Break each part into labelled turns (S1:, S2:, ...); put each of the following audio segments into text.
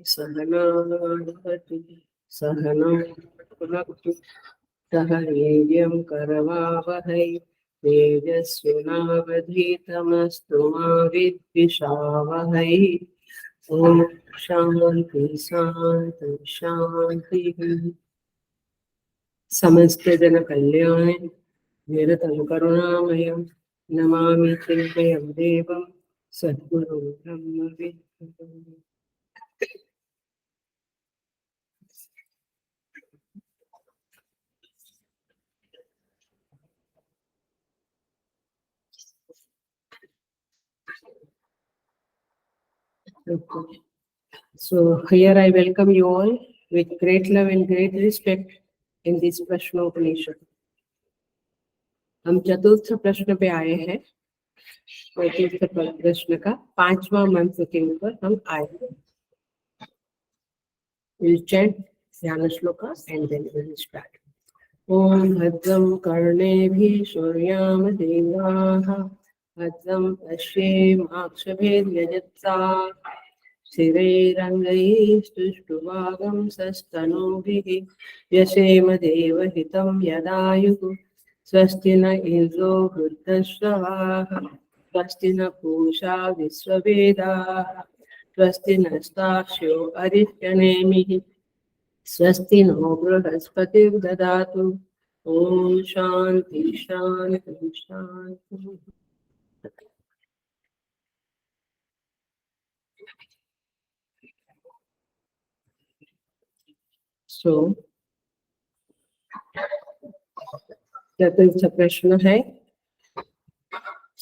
S1: सहनावतु सहनं भुनक्तु सह वीर्यं करवावहै तेजस्विनावधीतमस्तु मा विद्विषावहै। ॐ शान्ति शान्ति शान्तिः। समस्त जन कल्याण निरतं करुणामयं नमामि चिन्मयं देवं सद्गुरुं ब्रह्म विद्युं। So here I welcome you all with great love and great respect in this Prashnopanishad. हम चतुर्थ प्रश्न पे आए हैं। चतुर्थ प्रश्न का 5वां मंत्र के ऊपर हम आए हैं। We'll chant ध्यान shloka and then we'll start. ओम भद्रं कर्णेभिः शृणुयाम देवाः भद्रं पश्येमाक्षभिर्यजत्राः स्थिरैरङ्गैस्तुष्टुवागं सस्तनूभिः यशेम देवहितं यदायुः स्वस्ति न इन्द्रो वृद्धश्रवाः स्वस्ति न पूषा विश्ववेदाः स्वस्ति नस्ताक्ष्यो अरिष्टनेमिः स्वस्ति नो बृहस्पतिर्ददातु। ओम शांति शांति शांति। सो चतुर्थ प्रश्न है।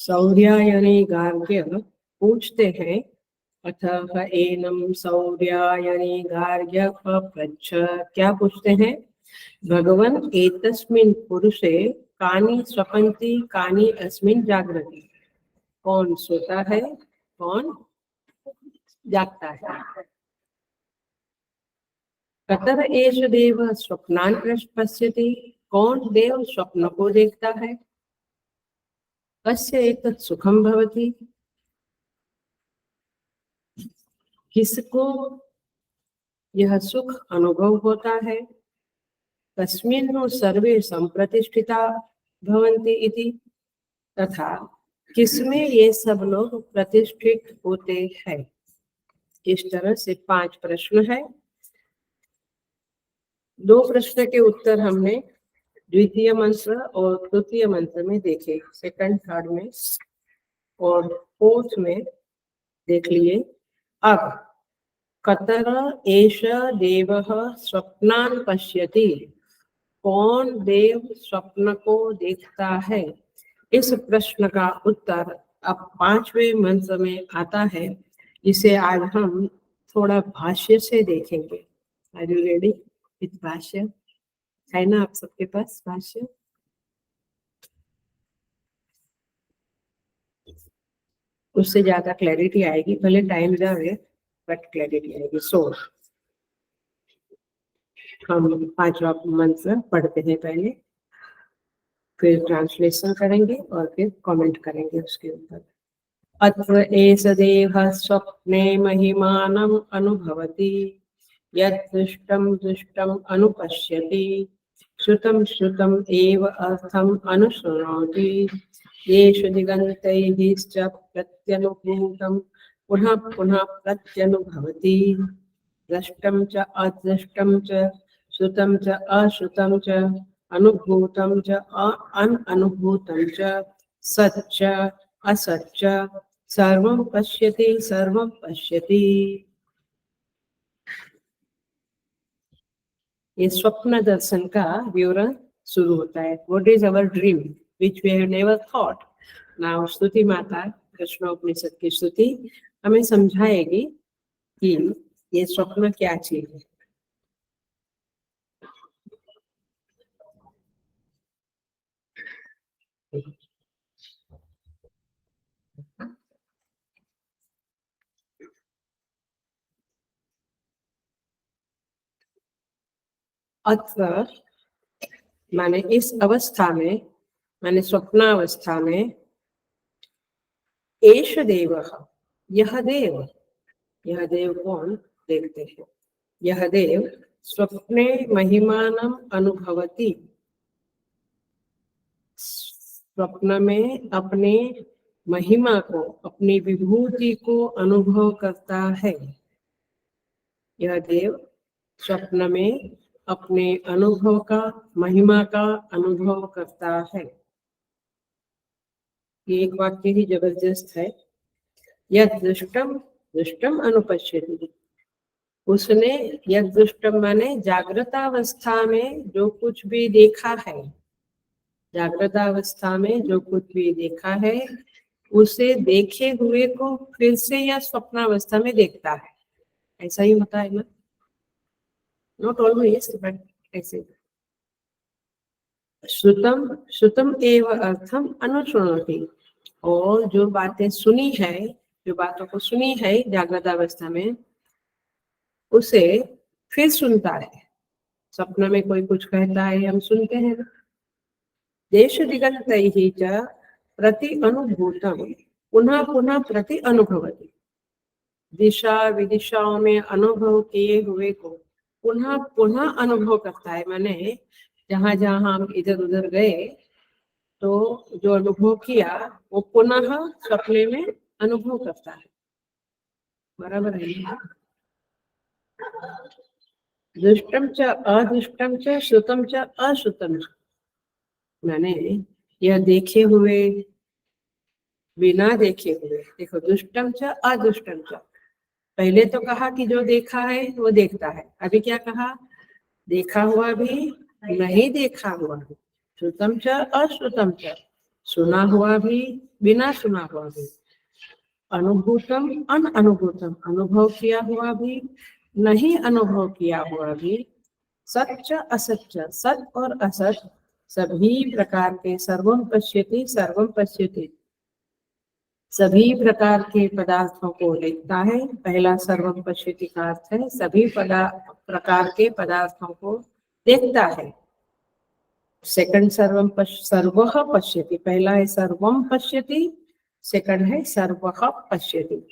S1: सौर्यायनी गार्ग्य पूछते हैं अतः एनम सौर्यायनी गार्ग्य पप्रच्छ। क्या पूछते हैं? भगवन् एतस्मिन् पुरुषे कानि स्वपन्ति कानि अस्मिन् जागृति। कौन सोता है कौन जागता है। कतर एष देव स्वप्नान् पश्यति। कौन देव स्वप्न को देखता है। कस्य एतत् सुखं भवति। किसको यह सुख अनुभव होता है। कस्मिन् सर्वे संप्रतिष्ठिता भवन्ति इति। तथा किसमें ये सब लोग प्रतिष्ठित होते हैं। इस तरह से 5 प्रश्न है। 2 प्रश्न के उत्तर हमने द्वितीय मंत्र और तृतीय मंत्र में देखे। सेकंड थर्ड में और फोर्थ में देख लिए। अब कतर एष देवः स्वप्नान् पश्यति। कौन देव स्वप्न को देखता है। इस प्रश्न का उत्तर अब 5वें मंत्र में आता है। इसे आज हम थोड़ा भाष्य से देखेंगे। आर यू रेडी विथ भाष्य? है ना आप सबके पास भाष्य? उससे ज्यादा क्लैरिटी आएगी। भले टाइम जाए बट क्लैरिटी आएगी। सो हम 5वां मंत्र पढ़ते हैं पहले, फिर ट्रांसलेशन करेंगे और फिर कमेंट करेंगे उसके ऊपर। अत्र एष देवः स्वप्ने महिमानम् अनुभवति यत् दृष्टं दृष्टम् अनुपश्यति श्रुतं श्रुतम् एव अर्थम् अनुशृणोति येषु दिगन्तैश्च प्रत्यनुभूतं पुनः पुनः प्रत्यनुभवति दृष्टं च अदृष्टं च श्रुतं च अश्रुतं च अनुभूतं च अननुभूतं च सच्च असच्च सर्वं पश्यति सर्वं पश्यति। ये स्वप्न दर्शन का विवरण शुरू होता है। What is our dream which we have never thought. Now स्तुति माता कृष्णोपनिषद की श्रुति हमें समझाएगी कि ये स्वप्न क्या चीज है। अत्र माने इस अवस्था में, माने स्वप्नावस्था में, एष देवः, यह देव, यह देव कौन? देखते हैं। यह देव स्वप्ने महिमानम अनुभवति, स्वप्न में अपने महिमा को, अपनी विभूति को अनुभव करता है। यह देव स्वप्न में अपने अनुभव का, महिमा का अनुभव करता है। ये एक वाक्य ही जबरदस्त है। यद दृष्टम दृष्टम अनुपश्यति, उसने यद दृष्टम माने जागृतावस्था में जो कुछ भी देखा है, जागृतावस्था में जो कुछ भी देखा है उसे देखे हुए को फिर से या स्वप्नावस्था में देखता है। ऐसा ही होता है ना? नॉट ऑलवेज बट ऐसे। श्रुतम श्रुतम एव अर्थम अनुशृणोति, और जो बातें सुनी है, जो बातों को सुनी है जागृत अवस्था में, उसे फिर सुनता है। सपने में कोई कुछ कहता है, हम सुनते हैं। देश दिगंतैहि च प्रति अनुभूतम पुनः पुनः प्रति अनुभवति, दिशा विदिशाओं में अनुभव किए हुए को पुनः पुनः अनुभव करता है। माने जहां जहां हम इधर उधर गए तो जो अनुभव किया वो पुनः सपने में अनुभव करता है। बराबर है ना? दृष्टम च अदृष्टम च श्रुतम च अश्रुतम च, मैंने यह देखे हुए, बिना देखे हुए। देखो, दुष्टम च अदुष्टम च, पहले तो कहा कि जो देखा है वो देखता है, अभी क्या कहा? देखा हुआ भी, नहीं देखा हुआ भी। श्रुतम च अश्रुतम च, सुना हुआ भी, बिना सुना हुआ भी। अनुभूतम अनअनुभूतम, अनुभव किया हुआ भी, नहीं अनुभव किया हुआ भी। सच असच, सत और असत सभी प्रकार के, सर्वम पश्यति सर्वम पश्यति, सभी प्रकार के पदार्थों को देखता है। पहला सर्वम पश्यति का अर्थ है सभी प्रकार के पदार्थों को देखता है। सेकंड सर्वम सर्वः पश्यति, पहला है सर्वम पश्यति, सेकंड है सर्वः पश्यति।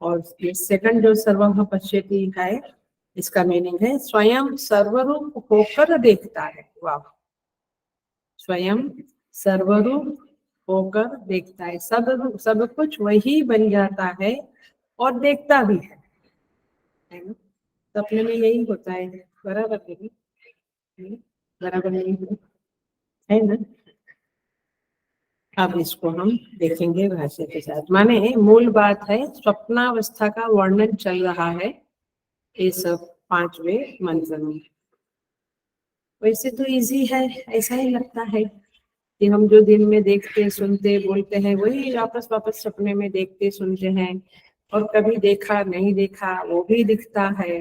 S1: और ये सेकंड जो सर्वः पश्यति है, इसका मीनिंग है स्वयं सर्वरूप होकर देखता है। वाह, स्वयं सर्वरूप होकर देखता है, सब कुछ वही बन जाता है और देखता भी है ना? सपने में यही होता है। बराबर नहीं? बराबर नहीं है ना? अब इसको हम देखेंगे भाष्य के साथ। माने मूल बात है, स्वप्नावस्था का वर्णन चल रहा है इस 5वें मंत्र में। वैसे तो इजी है, ऐसा ही लगता है कि हम जो दिन में देखते, सुनते, बोलते हैं वही वापस वापस सपने में देखते, सुनते हैं, और कभी देखा नहीं देखा वो भी दिखता है।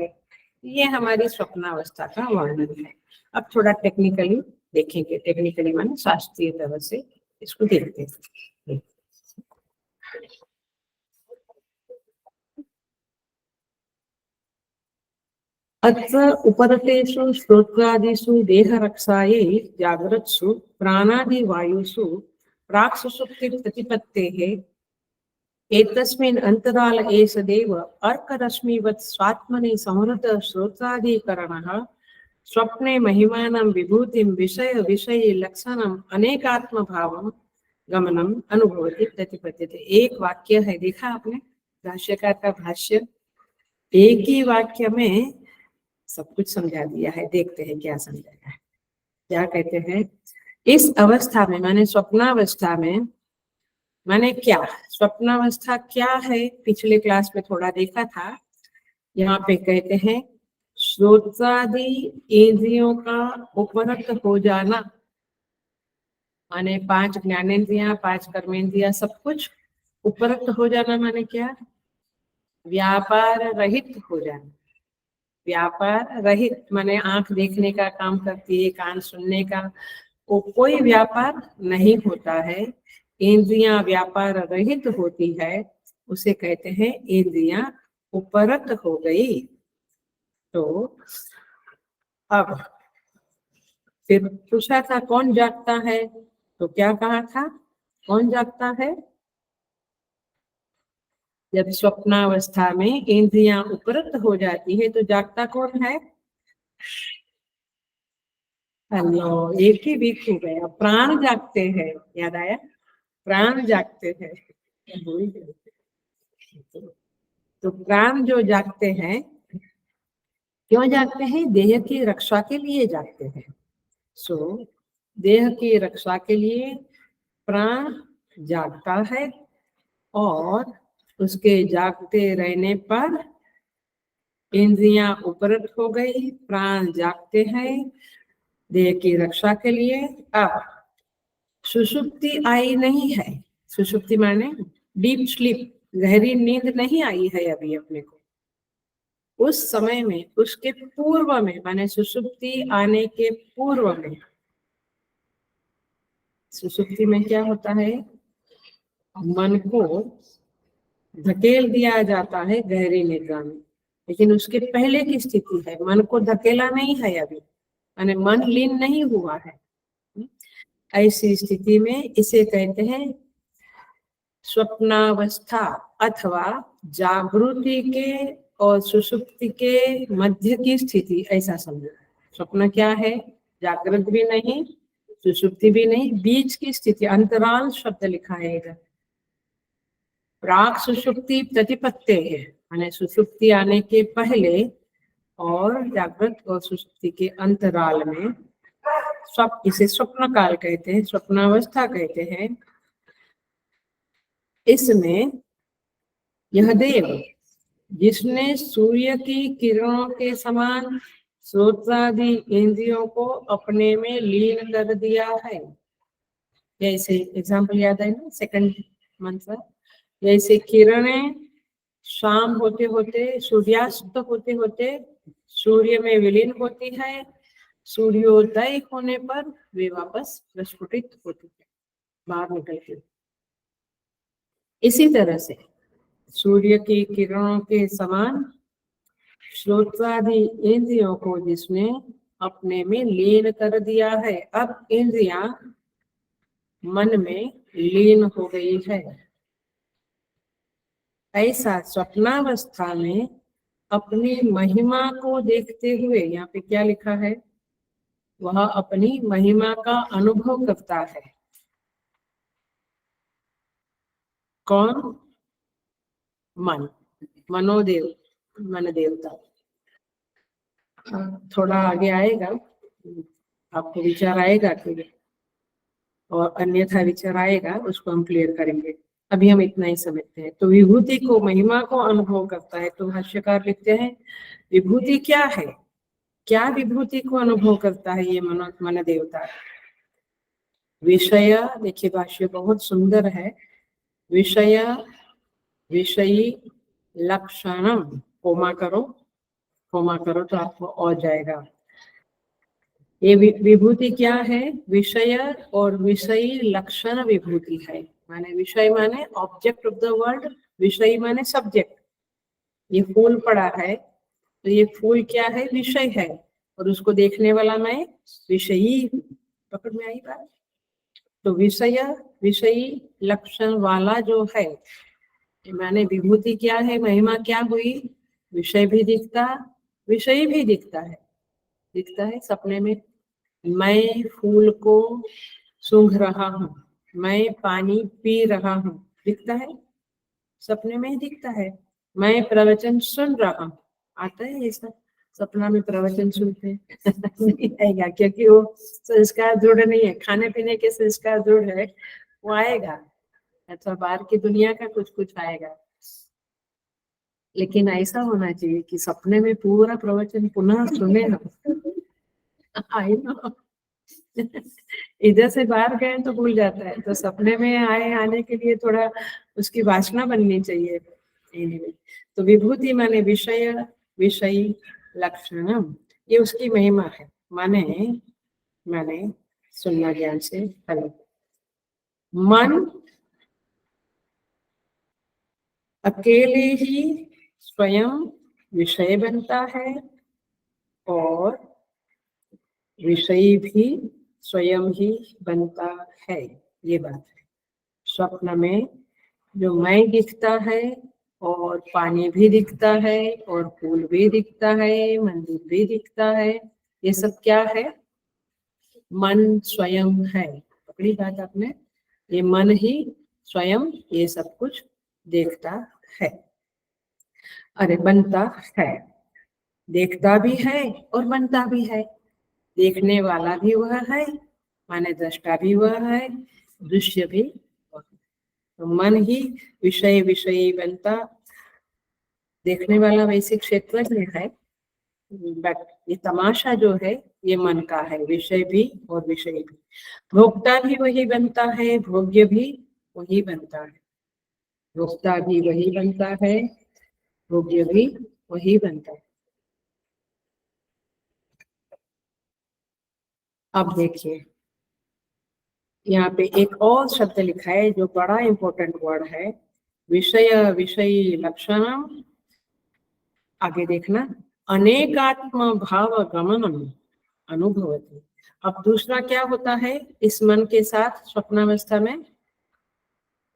S1: ये हमारी स्वप्नावस्था का वर्णन है। अब थोड़ा टेक्निकली देखेंगे, टेक्निकली माने शास्त्रीय तरह से इसको देखते हैं। अत्र उपरतेषु श्रोत्रादिषु देहरक्षायै जागृत्सु प्राणादिवायुषु प्राक् सुषुप्ति प्रतिपत्तेः एतस्मिन् अंतराल एष देव अर्करश्मिवत् स्वात्मनि संहृत श्रोत्रादिकरणः स्वप्ने महिमानं विभूतिं विषय विषये लक्षणम् अनेकात्म भावं गमनम अनुभवति प्रतिपद्यते। एक वाक्य है, देखा आपने भाष्यकार का भाष्य, एक ही वाक्य में सब कुछ समझा दिया है। देखते हैं क्या समझाया है। क्या कहते हैं? इस अवस्था में, माने स्वप्नावस्था में, माने क्या स्वप्नावस्था क्या है, पिछले क्लास में थोड़ा देखा था। यहाँ पे कहते हैं श्रोत्रादि इंद्रियों का उपरक्त हो जाना, माने 5 ज्ञानेंद्रियां, 5 कर्मेंद्रियां, सब कुछ उपरक्त हो जाना माने क्या? व्यापार रहित हो जाना। व्यापार रहित माने आंख देखने का काम करती है, कान सुनने का, वो कोई व्यापार नहीं होता है। इंद्रियां व्यापार रहित होती है, उसे कहते हैं इंद्रियां उपरक्त हो गई। तो अब फिर पूछा था कौन जागता है, तो क्या कहा था? कौन जागता है? जब स्वप्नावस्था में इंद्रियां उपरक्त हो जाती है तो जागता कौन है? हेलो, एक ही वीक हो गया। प्राण जागते हैं, याद आया? प्राण जागते हैं। तो प्राण जो जागते हैं, क्यों जागते हैं? देह की रक्षा के लिए जागते हैं। सो देह की रक्षा के लिए प्राण जागता है, और उसके जागते रहने पर इंद्रियां उपरत हो गई, प्राण जागते हैं देह की रक्षा के लिए। अब सुषुप्ति आई नहीं है। सुषुप्ति माने डीप स्लीप, गहरी नींद नहीं आई है अभी अपने को। उस समय में, उसके पूर्व में, माने सुषुप्ति आने के पूर्व में, सुषुप्ति में क्या होता है? मन को धकेल दिया जाता है गहरी निद्रा में, लेकिन उसके पहले की स्थिति है, मन को धकेला नहीं है अभी, माने मन लीन नहीं हुआ है। ऐसी स्थिति में इसे कहते हैं स्वप्नावस्था, अथवा जागृति के और सुषुप्ति के मध्य की स्थिति, ऐसा समझो। स्वप्न क्या है? जागृत भी नहीं, सुषुप्ति भी नहीं, बीच की स्थिति, अंतराल शब्द लिखा है इधर। प्राक सुषुप्ति प्रतिपत्ति है, माने सुषुप्ति आने के पहले और जागृत और सुषुप्ति के अंतराल में इसे स्वप्न काल कहते हैं, स्वप्नावस्था कहते हैं। इसमें यह देव जिसने सूर्य की किरणों के समान श्रोत्रादि इंद्रियों को अपने में लीन कर दिया है। जैसे एग्जाम्पल याद है ना, सेकंड मंत्र, जैसे किरणें शाम होते होते, सूर्यास्त होते होते सूर्य में विलीन होती है, सूर्योदय होने पर वे वापस प्रस्फुटित होती है, बाहर निकलती है। इसी तरह से सूर्य की किरणों के समान श्रोत्रादि इंद्रियों को जिसने अपने में लीन कर दिया है, अब इंद्रियां मन में लीन हो गई है। ऐसा स्वप्नावस्था में अपनी महिमा को देखते हुए, यहाँ पे क्या लिखा है? वह अपनी महिमा का अनुभव करता है। कौन? मन, मनोदेव, मन देवता। थोड़ा आगे आएगा, आपको विचार आएगा कि, और अन्यथा विचार आएगा, उसको हम क्लियर करेंगे। अभी हम इतना ही समझते हैं। तो विभूति को, महिमा को अनुभव करता है। तो भाष्यकार लिखते हैं विभूति क्या है? क्या विभूति को अनुभव करता है ये मन देवता? विषय, देखिए भाष्य बहुत सुंदर है। विषय विषयी लक्षणम, कोमा करो, कोमा करो तो आपको और जाएगा। ये विभूति क्या है? विषय और विषयी लक्षण विभूति है। माने विषय माने ऑब्जेक्ट ऑफ द वर्ल्ड, विषय माने सब्जेक्ट। ये फूल पड़ा है तो ये फूल क्या है? विषय है, और उसको देखने वाला मैं विषयी। पकड़ में आई बात? तो विषय विषयी लक्षण वाला जो है, माने विभूति क्या है? महिमा क्या हुई? विषय भी दिखता, विषय भी दिखता है। दिखता है सपने में, मैं फूल को सूंघ रहा हूँ, मैं पानी पी रहा हूँ, दिखता है, सपने में ही दिखता है। मैं प्रवचन सुन रहा हूँ, आता है ये सब सपना में प्रवचन सुनते नहीं आएगा, क्योंकि वो संस्कार दृढ़ नहीं है, खाने पीने के संस्कार दृढ़ है, वो आएगा, अथवा बाहर की दुनिया का कुछ कुछ आएगा। लेकिन ऐसा होना चाहिए कि सपने में पूरा प्रवचन पुनः सुने हम। आई नो, इधर से बाहर गए तो भूल जाता है, तो सपने में आने के लिए थोड़ा उसकी वासना बननी चाहिए। Anyway, तो विभूति माने विषय, विषयी लक्षणम, ये उसकी महिमा है। माने सुनना ज्ञान से। हेलो, मन अकेले ही स्वयं विषय बनता है और विषय भी स्वयं ही बनता है, ये बात है। स्वप्न में जो मैं दिखता है और पानी भी दिखता है और फूल भी दिखता है, मंदिर भी दिखता है, ये सब क्या है? मन स्वयं है। पकड़ी बात आपने? ये मन ही स्वयं ये सब कुछ देखता है, अरे बनता है, देखता भी है और बनता भी है। देखने वाला भी वह है, माने दृष्टा भी वह है, दृश्य भी वह है। तो मन ही विषय विषयी बनता, देखने वाला वैसे क्षेत्रज्ञ है, बट ये तमाशा जो है ये मन का है, विषय भी और विषय भी। भोक्ता भी वही बनता है, भोग्य भी वही बनता है। भोक्ता भी वही बनता है, भोग्य भी वही बनता है। अब देखिए यहाँ पे एक और शब्द लिखा है जो बड़ा इंपॉर्टेंट वर्ड है, विषय विषयी लक्षणम। आगे देखना, अनेकात्म भाव गमनम अनुभवती। अब दूसरा क्या होता है इस मन के साथ स्वप्नावस्था में?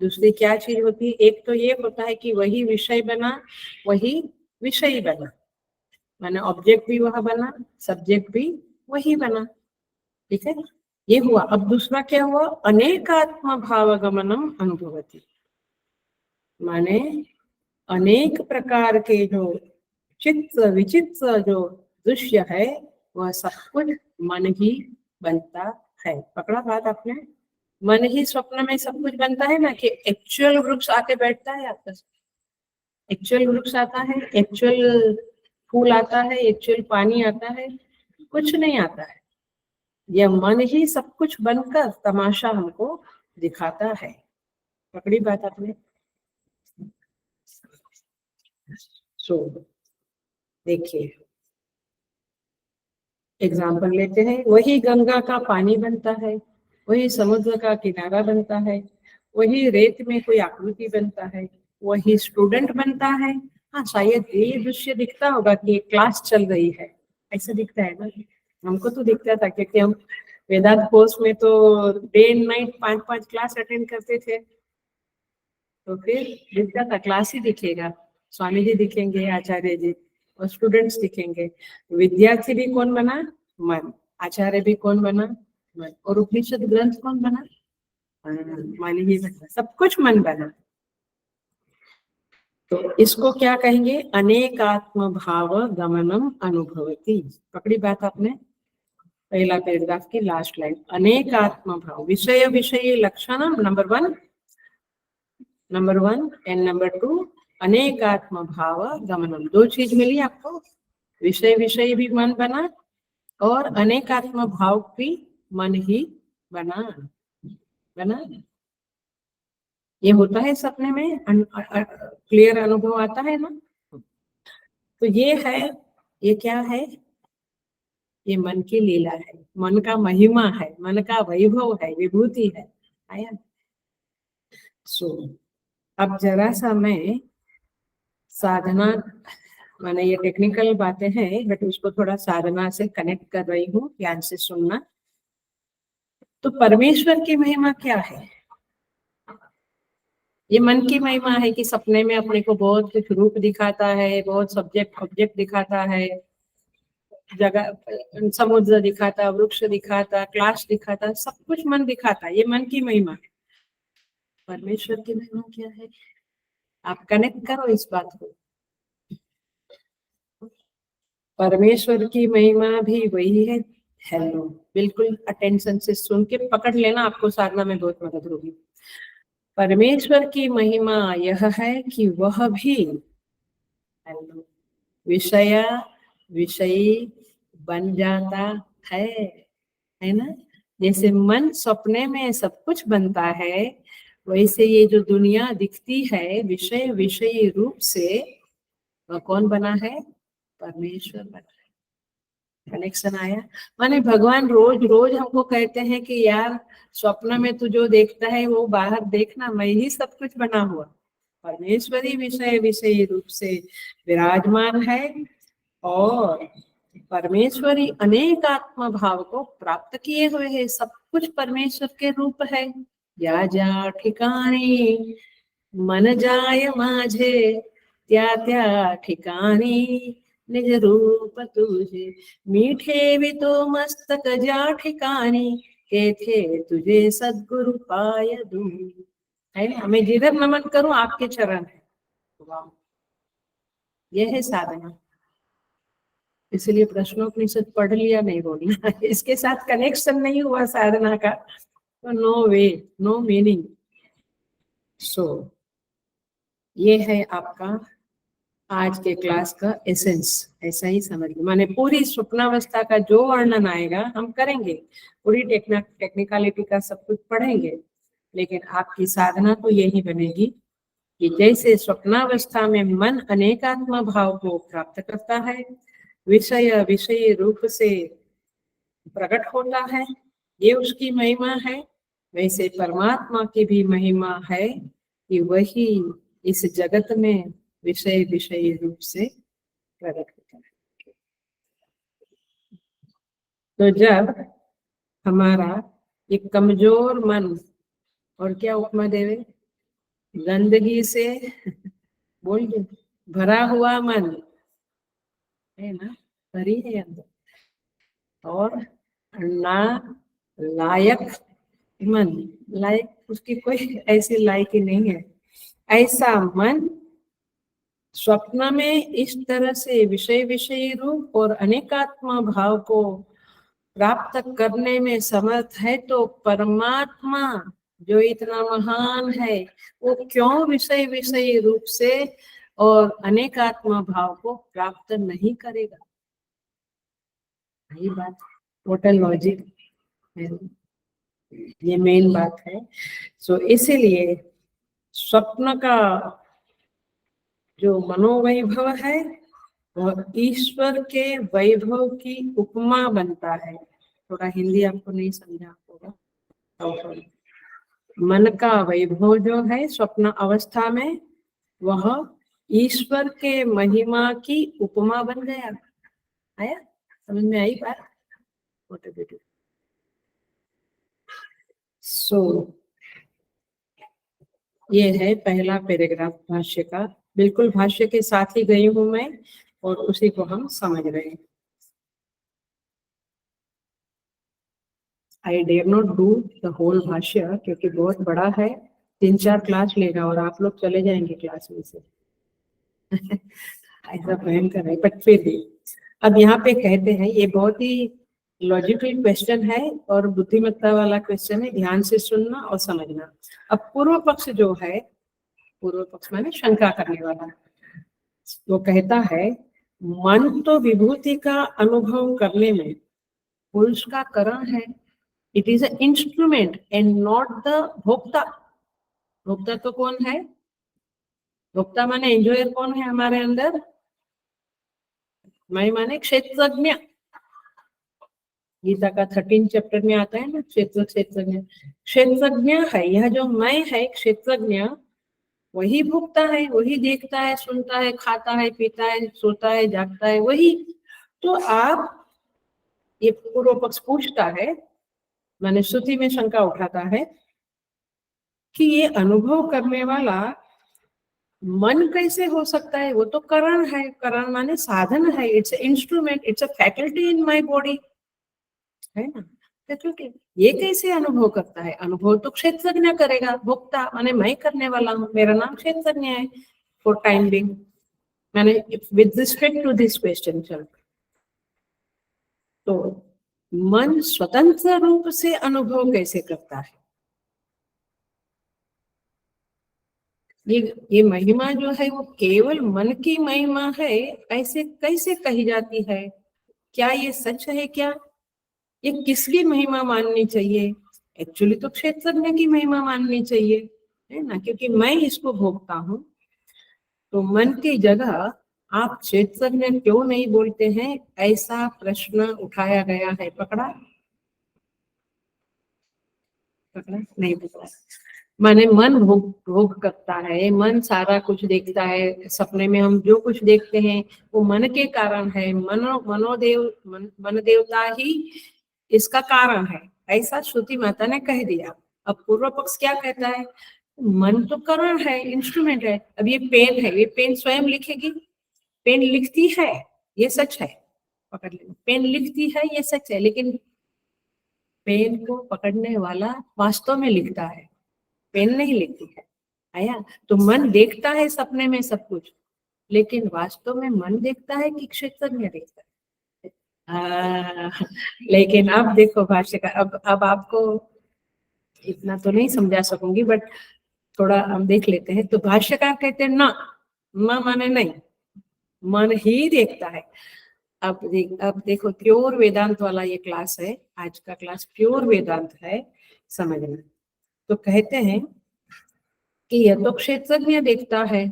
S1: दूसरी क्या चीज होती है? एक तो ये होता है कि वही विषय बना, वही विषय बना, माने ऑब्जेक्ट भी वह बना, सब्जेक्ट भी वही बना। ठीक है, ये हुआ। अब दूसरा क्या हुआ? अनेकात्म भाव गमनम अनुभवती, माने अनेक प्रकार के जो चित्र विचित्र जो दृश्य है वह सब कुछ मन ही बनता है। पकड़ा बात आपने? मन ही स्वप्न में सब कुछ बनता है ना, कि एक्चुअल वृक्ष आके बैठता है आपका, एक्चुअल वृक्ष आता है, एक्चुअल फूल आता है, एक्चुअल पानी आता है? कुछ नहीं आता है। यह मन ही सब कुछ बनकर तमाशा हमको दिखाता है। पकड़ी बात आपने? सो देखिए एग्जाम्पल लेते हैं, वही गंगा का पानी बनता है, वही समुद्र का किनारा बनता है, वही रेत में कोई आकृति बनता है, वही स्टूडेंट बनता है। हाँ, शायद ये दृश्य दिखता होगा कि एक क्लास चल रही है, ऐसा दिखता है ना। हमको तो दिखता था क्योंकि हम वेदांत कोर्स में तो day and night 5-5 class attend करते थे, तो फिर दिखता था क्लास ही दिखेगा, स्वामी जी दिखेंगे, आचार्य जी, और स्टूडेंट्स दिखेंगे। विद्यार्थी भी कौन बना? मन। आचार्य भी कौन बना? मन। और उपनिषद ग्रंथ कौन बना? मन ही बना, सब कुछ मन बना। तो इसको क्या कहेंगे? अनेकात्म भाव गमनम अनुभवती। पकड़ी बात आपने? पहला पैराग्राफ की लास्ट लाइन, अनेकात्म भाव, विषय विषय लक्षणम नंबर 1 एंड नंबर 2 अनेकात्म भाव गमनम। दो चीज मिली आपको, विषय विषय भी मन बना और अनेकात्म भाव भी मन ही बना। ये होता है सपने में, क्लियर अनुभव आता है ना। तो ये है, ये क्या है? ये मन की लीला है, मन का महिमा है, मन का वैभव है, विभूति है। आया? सो अब जरा सा मैं साधना, माने ये टेक्निकल बातें हैं बट उसको थोड़ा साधना से कनेक्ट कर रही हूँ, ध्यान से सुनना। तो परमेश्वर की महिमा क्या है? ये मन की महिमा है कि सपने में अपने को बहुत कुछ रूप दिखाता है, बहुत सब्जेक्ट ऑब्जेक्ट दिखाता है, जगह समुद्र दिखाता, वृक्ष दिखाता, क्लास दिखाता, सब कुछ मन दिखाता, ये मन की महिमा है। परमेश्वर की महिमा क्या है? आप कनेक्ट करो इस बात को। परमेश्वर की महिमा भी वही है। हेलो, बिल्कुल अटेंशन से सुन के पकड़ लेना, आपको साधना में बहुत मदद होगी। परमेश्वर की महिमा यह है कि वह भी हेलो विषय विषयी बन जाता है ना। जैसे मन सपने में सब कुछ बनता है, वैसे ये जो दुनिया दिखती है विषय विषयी रूप से, वह कौन बना है? परमेश्वर बना है। कनेक्शन आया? माने भगवान रोज रोज हमको कहते हैं कि यार स्वप्न में तू जो देखता है वो बाहर देखना, मैं ही सब कुछ बना हुआ। परमेश्वरी विषय विषयी रूप से विराजमान है और परमेश्वरी अनेक आत्मा भाव को प्राप्त किए हुए है। सब कुछ परमेश्वर के रूप है। या जा ठिकाणी मन जाय माझे, त्या त्या ठिकाणी निज रूप तुझे, मीठे भी तो मस्तक जा ठिकाणी, केथे तुझे सद्गुरु पाय दूं। है ना? मैं जिधर नमन करूं आपके चरण है। वाह, यह है साधना। इसलिए प्रश्नोपनिषद पढ़ लिया नहीं बोलना, इसके साथ कनेक्शन नहीं हुआ साधना का तो नो वे, नो मीनिंग। सो ये है आपका आज के क्लास का एसेंस। ऐसा ही समझ लो, माने पूरी स्वप्नावस्था का जो वर्णन आएगा हम करेंगे, पूरी टेक्निकलिटी का सब कुछ पढ़ेंगे, लेकिन आपकी साधना तो यही बनेगी कि जैसे स्वप्नावस्था में मन अनेकात्मा भाव को प्राप्त करता है, विषय विषयी रूप से प्रकट होता है, ये उसकी महिमा है, वैसे परमात्मा की भी महिमा है कि वही इस जगत में विषय विषयी रूप से प्रकट होता है। तो जब हमारा एक कमजोर मन, और क्या उपमा देवे, गंदगी से बोल दो भरा हुआ मन है ना, भरी है अंदर, और ना लायक मन, लायक उसकी कोई ऐसी लायकी नहीं है, ऐसा मन स्वप्न में इस तरह से विषय विषयी रूप और अनेकात्मा भाव को प्राप्त करने में समर्थ है, तो परमात्मा जो इतना महान है वो क्यों विषय विषयी रूप से और अनेकात्मा भाव को प्राप्त नहीं करेगा? यही बात टोटल लॉजिक है, ये मेन बात है। सो इसीलिए स्वप्न का जो मनोवैभव है वह ईश्वर के वैभव की उपमा बनता है। थोड़ा हिंदी आपको नहीं समझा होगा, तो मन का वैभव जो है स्वप्न अवस्था में, वह ईश्वर के महिमा की उपमा बन गया। आया समझ में? आई बात? सो ये है पहला पैराग्राफ भाष्य का, बिल्कुल भाष्य के साथ ही गई हूं मैं और उसी को हम समझ रहे हैं। I dare not do the whole bhashya क्योंकि बहुत बड़ा है, 3-4 क्लास लेगा और आप लोग चले जाएंगे क्लास में से ऐसा भयंकर है, बट फिर भी अब यहाँ पे कहते हैं, ये बहुत ही लॉजिकल क्वेश्चन है और बुद्धिमत्ता वाला क्वेश्चन है, ध्यान से सुनना और समझना। अब पूर्व पक्ष जो है, पूर्व पक्ष माने शंका करने वाला, वो कहता है मन तो विभूति का अनुभव करने में पुरुष का करण है, it is a instrument and not the भोक्ता। भोक्ता तो कौन है? भोक्ता माने एंजॉयर कौन है हमारे अंदर? मैं माने क्षेत्रज्ञ। गीता का 13 चैप्टर में आता है ना, क्षेत्रज्ञ। क्षेत्रज्ञ है यह जो मैं है, क्षेत्रज्ञ वही भोगता है, वही देखता है, सुनता है, खाता है, पीता है, सोता है, जागता है, वही। तो आप, ये पूर्व पक्ष पूछता है, मैंने श्रुति में शंका उठाता है कि ये अनुभव करने वाला मन कैसे हो सकता है? वो तो करण है, करण माने साधन है, it's instrument, it's a faculty in my body, है ना? फैकल्टी, ये कैसे अनुभव करता है? अनुभव तो क्षेत्रज्ञ करेगा, भोक्ता माने मैं करने वाला हूँ, मेरा नाम क्षेत्रज्ञ है फॉर टाइम बिंग। मैंने with respect to this question चल, तो मन स्वतंत्र रूप से अनुभव कैसे करता है? ये महिमा जो है वो केवल मन की महिमा है, ऐसे कैसे कही जाती है? क्या ये सच है क्या? ये किसकी महिमा माननी चाहिए? एक्चुअली तो क्षेत्रज्ञ की महिमा माननी चाहिए, है ना, क्योंकि मैं इसको भोगता हूँ। तो मन की जगह आप क्षेत्रज्ञ क्यों नहीं बोलते हैं, ऐसा प्रश्न उठाया गया है। पकड़ा? पकड़ा नहीं? पकड़ा। माने मन भोग भोग करता है, मन सारा कुछ देखता है। सपने में हम जो कुछ देखते हैं वो मन के कारण है। मन देवता ही इसका कारण है, ऐसा श्रुति माता ने कह दिया। अब पूर्व पक्ष क्या कहता है? मन तो कारण है, इंस्ट्रूमेंट है। अब ये पेन है, ये पेन स्वयं लिखेगी? पेन लिखती है, ये सच है। पकड़ लेना, पेन लिखती है, ये सच है। लेकिन पेन को पकड़ने वाला वास्तव में लिखता है, पेन नहीं लिखती है। आया? तो मन देखता है सपने में सब कुछ, लेकिन वास्तव में मन देखता है कि क्षेत्रज्ञ देखता है? लेकिन अब देखो भाष्य का, अब आपको इतना तो नहीं समझा सकूंगी, बट थोड़ा हम देख लेते हैं। तो भाष्यकार कहते हैं ना, माने नहीं, मन ही देखता है। अब देखो, प्योर वेदांत वाला ये क्लास है, आज का क्लास प्योर वेदांत है, समझना। तो कहते हैं कि यह तो क्षेत्रज्ञ देखता है।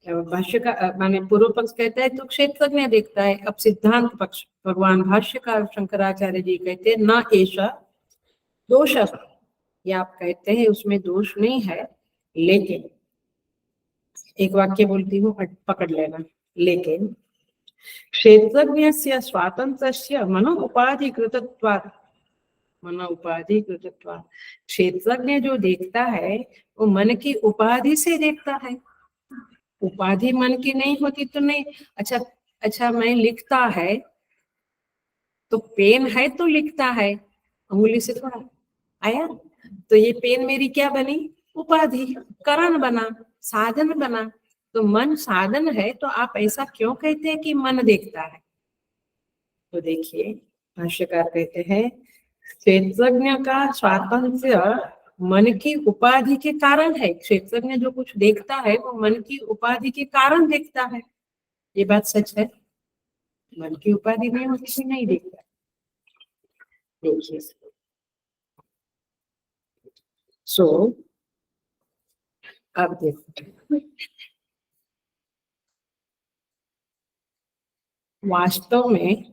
S1: भाष्य का माने पूर्व पक्ष कहता है तो क्षेत्रज्ञ देखता है। अब सिद्धांत पक्ष भगवान भाष्यकार शंकराचार्य जी कहते हैं ना ऐसा दोष, ये आप कहते हैं उसमें दोष नहीं है, लेकिन एक वाक्य बोलती हूँ, पकड़ लेना। लेकिन क्षेत्रज्ञस्य स्वातंत्र्यस्य मनो उपाधिकृतत्वात्, मन उपाधिकृतत्वात्, क्षेत्रज्ञ जो देखता है वो मन की उपाधि से देखता है। उपाधि मन की नहीं होती तो नहीं। अच्छा अच्छा, मैं लिखता है तो पेन है तो लिखता है, अंगुली से थोड़ा। आया? तो ये पेन मेरी क्या बनी? उपाधि, कारण बना, साधन बना। तो मन साधन है, तो आप ऐसा क्यों कहते हैं कि मन देखता है? तो देखिए, भाष्यकार कहते हैं क्षेत्रज्ञ का स्वातंत्र्य मन की उपाधि के कारण है। क्षेत्रज्ञ जो कुछ देखता है वो मन की उपाधि के कारण देखता है। ये बात सच है। मन की उपाधि नहीं होती तो नहीं देखता। देखिए, सो अब देखो, वास्तव में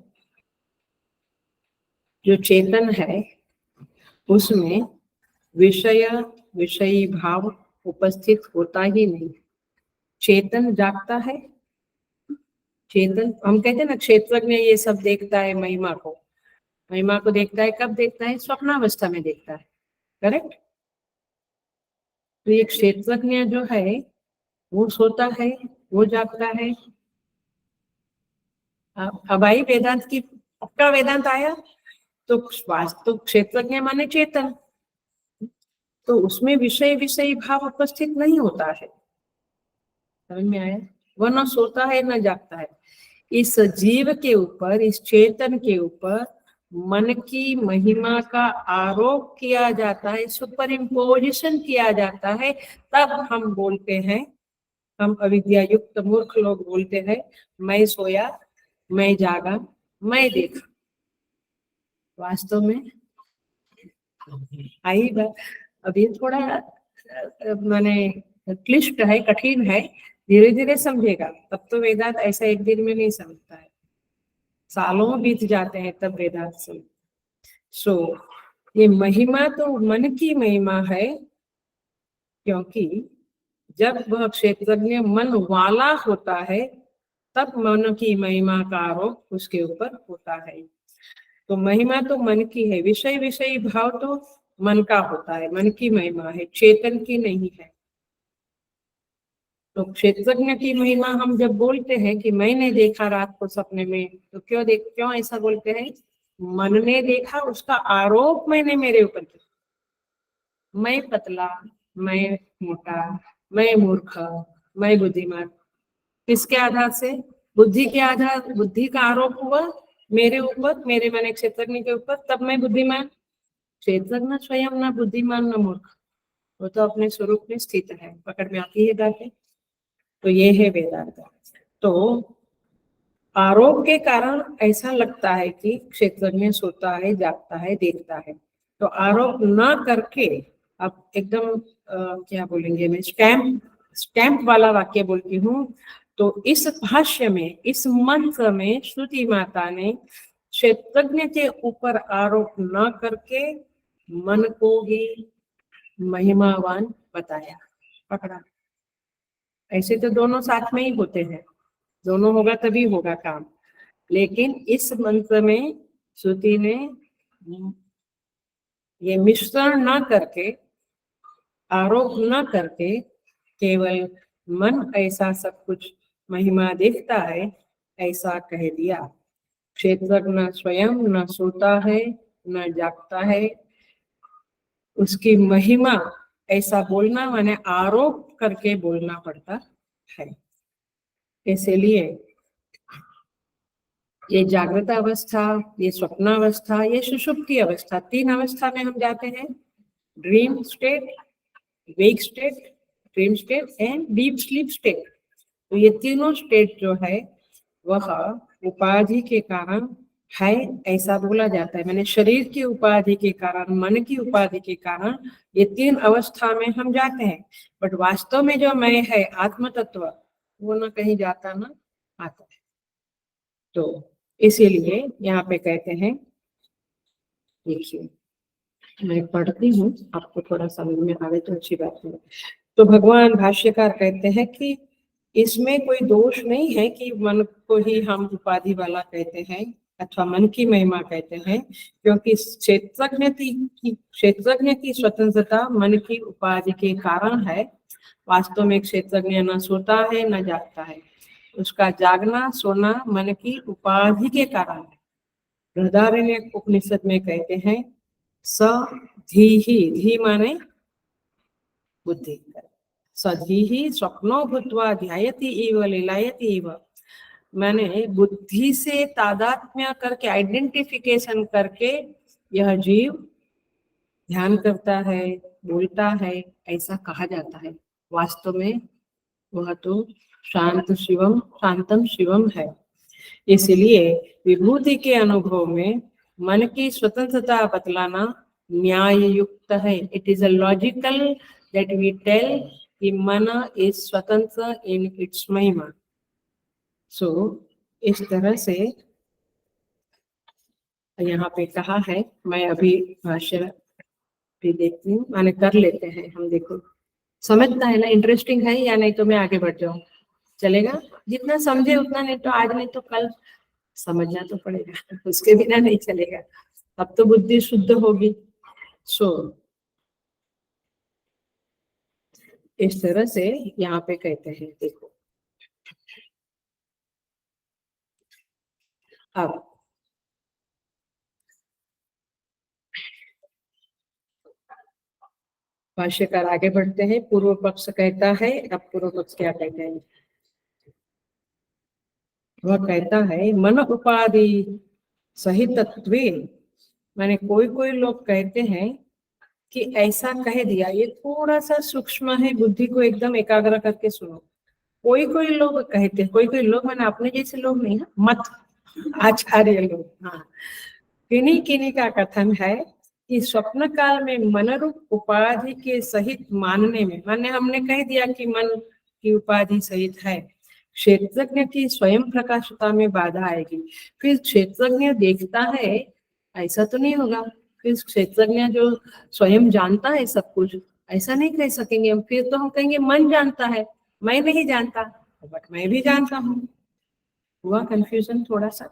S1: जो चेतन है उसमें विषय विषयी भाव उपस्थित होता ही नहीं। चेतन जागता है। चेतन, हम कहते हैं ना क्षेत्रज्ञ ये सब देखता है, महिमा को। महिमा को देखता है कब देखता है? स्वप्नावस्था में देखता है। करेक्ट? तो ये क्षेत्रज्ञ जो है वो सोता है, वो जागता है। अब आई वेदांत की, पक्का वेदांत आया। तो वास्तु क्षेत्रज्ञ माने चेतन, तो उसमें विषय विषयी भाव उपस्थित नहीं होता है। समझ में आया? वह न सोता है न जागता है। इस जीव के ऊपर, इस चेतन के ऊपर मन की महिमा का आरोप किया जाता है, सुपर इम्पोजिशन किया जाता है। तब हम बोलते हैं, हम अविद्या युक्त मूर्ख लोग बोलते हैं, मैं सोया, मैं जागा, मैं देखा। वास्तव में आई बात। अब ये थोड़ा माने क्लिष्ट है, कठिन है, धीरे धीरे समझेगा तब तो वेदांत ऐसा एक दिन में नहीं समझता है, सालों बीत जाते हैं तब वेदांत समझ। सो ये महिमा तो मन की महिमा है, क्योंकि जब वह क्षेत्रज्ञ मन वाला होता है तब मन की महिमा का आरोप उसके ऊपर होता है। तो महिमा तो मन की है, विषय विषयी भाव तो मन का होता है, मन की महिमा है, चेतन की नहीं है। तो क्षेत्रज्ञ की महिमा हम जब बोलते हैं कि मैंने देखा रात को सपने में, तो क्यों ऐसा बोलते हैं? मन ने देखा, उसका आरोप मैंने मेरे ऊपर किया। मैं पतला, मैं मोटा, मैं मूर्ख, मैं बुद्धिमान, किसके आधार से? बुद्धि के आधार, बुद्धि का आरोप हुआ मेरे ऊपर, मेरे मन क्षेत्रज्ञ के ऊपर, तब मैं बुद्धिमान। क्षेत्रज्ञ स्वयं न बुद्धिमान न मूर्ख, वो तो अपने स्वरूप में स्थित है। पकड़ में आती है बातें? तो ये है वेदांत। तो आरोप के कारण ऐसा लगता है कि क्षेत्रज्ञ सोता है, जागता है, देखता है। तो आरोप ना करके अब एकदम क्या बोलेंगे, मैं स्टैम्प वाला वाक्य बोलती हूँ। तो इस भाष्य में, इस मंत्र में श्रुति माता ने क्षेत्रज्ञ के ऊपर आरोप न करके मन को ही महिमावान बताया, पकड़ा। ऐसे तो दोनों साथ में ही होते हैं, दोनों होगा तभी होगा काम। लेकिन इस मंत्र में श्रुति ने ये मिश्रण न करके, आरोप न करके, केवल मन ऐसा सब कुछ महिमा देखता है ऐसा कह दिया। क्षेत्रज्ञ स्वयं न सोता है न जागता है, उसकी महिमा ऐसा बोलना माने आरोप करके बोलना पड़ता है। इसलिए ये जागृत अवस्था, ये स्वप्नावस्था, ये सुषुप्ति अवस्था, 3 अवस्था में हम जाते हैं। Dream state, wake state, dream state and deep sleep state. तो ये तीनों स्टेट जो है वह उपाधि के कारण है ऐसा बोला जाता है। मैंने शरीर की उपाधि के कारण, मन की उपाधि के कारण ये 3 अवस्था में हम जाते हैं। बट वास्तव में जो मैं है आत्म तत्व, वो ना कहीं जाता ना आता है। तो इसीलिए यहाँ पे कहते हैं, देखिए मैं पढ़ती हूँ, आपको थोड़ा समझ में आवे तो अच्छी बात है। तो भगवान भाष्यकार कहते हैं कि इसमें कोई दोष नहीं है कि मन को ही हम उपाधि वाला कहते हैं अथवा मन की महिमा कहते हैं, क्योंकि क्षेत्रज्ञ की स्वतंत्रता मन की उपाधि के कारण है। वास्तव में क्षेत्रज्ञ न सोता है न जागता है, उसका जागना सोना मन की उपाधि के कारण है। बृहदारण्यक उपनिषद में कहते हैं स धी माने बुद्धि, सधी स्वप्नो भूत्वा ध्यायति इव लीलायति इव, मैंने बुद्धि से तादात्म्य करके, आइडेंटिफिकेशन करके यह जीव ध्यान करता है, बोलता है, ऐसा कहा जाता है। वास्तव में वह तो शांतम शिवम है। इसलिए विभूति के अनुभव में मन की स्वतंत्रता बतलाना न्याय युक्त है। It is a logical that we tell कि मन इज स्वतंत्र इन इट्स महिमा। सो इस तरह से यहाँ पे कहा है। मैं अभी भाष्य भी देखती हूँ, माने कर लेते हैं हम। देखो समझना है ना, इंटरेस्टिंग है या नहीं, तो मैं आगे बढ़ जाऊँ, चलेगा? जितना समझे उतना, नहीं तो आज नहीं तो कल समझना तो पड़ेगा, उसके बिना नहीं चलेगा, तब तो बुद्धि शुद्ध होगी। सो इस तरह से यहाँ पे कहते हैं, देखो अब भाष्यकार आगे बढ़ते हैं। पूर्व पक्ष कहता है, अब पूर्व पक्ष क्या कहते हैं? वह कहता है मन उपाधि सहितत्वे, माने कोई लोग कहते हैं कि ऐसा कह दिया। ये थोड़ा सा सूक्ष्म है, बुद्धि को एकदम एकाग्र करके सुनो। कोई लोग कहते हैं, कोई लोग मैंने अपने जैसे लोग नहीं है, मत आचार्य लोग, हाँ, किन्हीं का कथन है कि स्वप्न काल में मनरूप उपाधि के सहित मानने में, माने हमने कह दिया कि मन की उपाधि सहित है, क्षेत्रज्ञ की स्वयं प्रकाशता में बाधा आएगी। फिर क्षेत्रज्ञ देखता है ऐसा तो नहीं होगा, फिर क्षेत्रज्ञ जो स्वयं जानता है सब कुछ, ऐसा नहीं कह सकेंगे हम। फिर तो हम कहेंगे मन जानता है, मैं नहीं जानता, बट मैं भी जानता हूँ। हुआ कंफ्यूजन थोड़ा सा?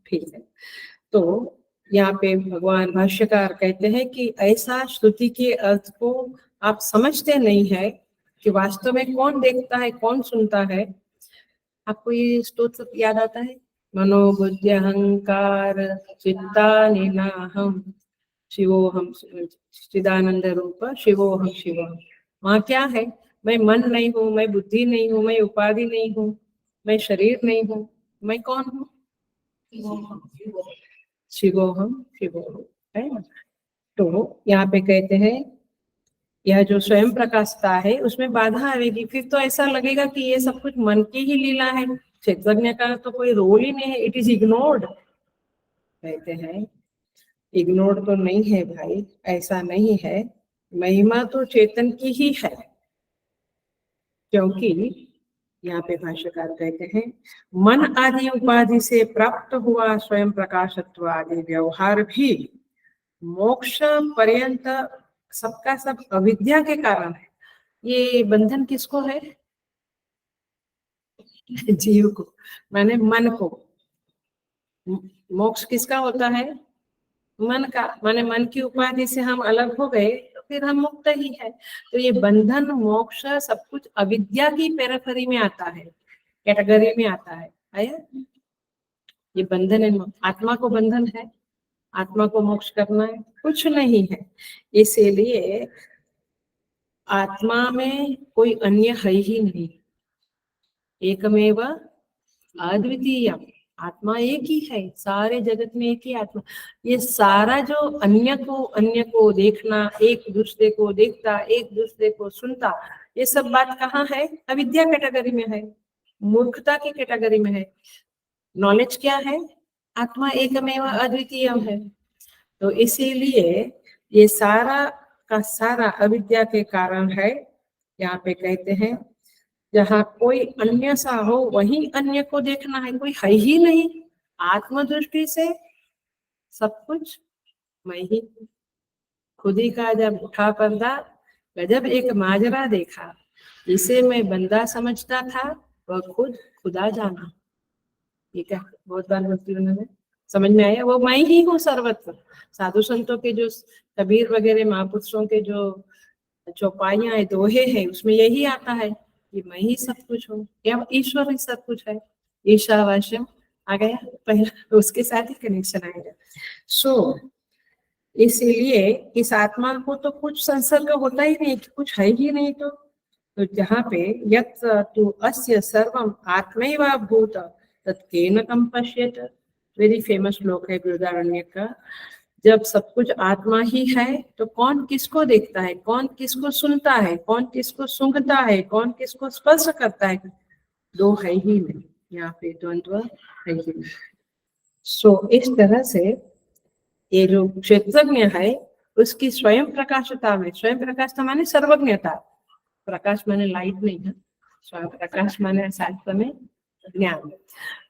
S1: ठीक है। तो यहाँ पे भगवान भाष्यकार कहते हैं कि ऐसा श्रुति के अर्थ को आप समझते नहीं है कि वास्तव में कौन देखता है, कौन सुनता है। आपको ये स्तोत्र याद आता है? मनोबुद्धि अहंकार चित्ता निनाहम शिवोहम, चिदानंद रूप शिवोहम शिवोहम। वहाँ क्या है? मैं मन नहीं हूँ, मैं बुद्धि नहीं हूँ, मैं उपाधि नहीं हूँ, मैं शरीर नहीं हूँ, मैं कौन हूँ? शिवोहम शिवोहम, है ना? तो यहाँ पे कहते हैं यह जो स्वयं प्रकाशता है उसमें बाधा आएगी। फिर तो ऐसा लगेगा कि ये सब कुछ मन की ही लीला है, क्षेत्रज्ञ का तो कोई रोल ही नहीं है, इट इज इग्नोर्ड। कहते हैं इग्नोर्ड तो नहीं है भाई, ऐसा नहीं है, महिमा तो चेतन की ही है। क्योंकि यहाँ पे भाष्यकार कहते हैं मन आदि उपाधि से प्राप्त हुआ स्वयं प्रकाशत्व आदि व्यवहार भी मोक्ष पर्यंत सबका सब अविद्या के कारण है। ये बंधन किसको है? जीव को, माने मन को। मोक्ष किसका होता है? मन का, माने मन की उपाधि से हम अलग हो गए तो फिर हम मुक्त ही है। तो ये बंधन मोक्ष सब कुछ अविद्या की पेरिफेरी में आता है, कैटेगरी में आता है। आया? ये बंधन है, आत्मा को बंधन है, आत्मा को मोक्ष करना है, कुछ नहीं है। इसीलिए आत्मा में कोई अन्य है ही नहीं, एकमेव अद्वितीय, आत्मा एक ही है, सारे जगत में एक ही आत्मा। ये सारा जो अन्य को देखना, एक दूसरे को देखता, एक दूसरे को सुनता, ये सब बात कहाँ है? अविद्या कैटेगरी में है, मूर्खता की कैटेगरी में है। नॉलेज क्या है? आत्मा एकमेव अद्वितीय है। तो इसीलिए ये सारा का सारा अविद्या के कारण है। यहाँ पे कहते हैं जहाँ कोई अन्य सा हो वही अन्य को देखना है, कोई है ही नहीं। आत्म दृष्टि से सब कुछ मैं ही। खुद ही का जब उठा पर्दा, गजब एक माजरा देखा, जिसे मैं बंदा समझता था वह खुद खुदा जाना। ठीक है, बहुत बार बोलती हूँ उन्होंने, समझ में आया? वो मैं ही हूँ सर्वत्र। साधु संतों के जो कबीर वगैरह महापुरुषों के जो चौपाइयां है, दोहे हैं, उसमें यही आता है कि मैं ही सब कुछ हूँ, या ईश्वर ही सब कुछ है। ईशावास्यम आ गया पहला, उसके साथ ही कनेक्शन आएगा। सो इसीलिए इस आत्मा को तो कुछ संसर्ग होता ही नहीं, कुछ है ही नहीं। तो जहाँ पे यत् तु अस्य सर्वम आत्मैव भूत तत्केन कम पश्येत, वेरी फेमस श्लोक है बृहदारण्यक का। जब सब कुछ आत्मा ही है तो कौन किसको देखता है, कौन किसको सुनता है, कौन किसको सूंघता है, कौन किसको स्पर्श करता है? दो है ही नहीं, यहाँ पे द्वंद्व है ही नहीं। सो इस तरह से ये जो क्षेत्रज्ञ है उसकी स्वयं प्रकाशता में, स्वयं प्रकाशता माने सर्वज्ञता, प्रकाश माने लाइट नहीं है, स्वयं प्रकाश माने शास्त्र में ज्ञान,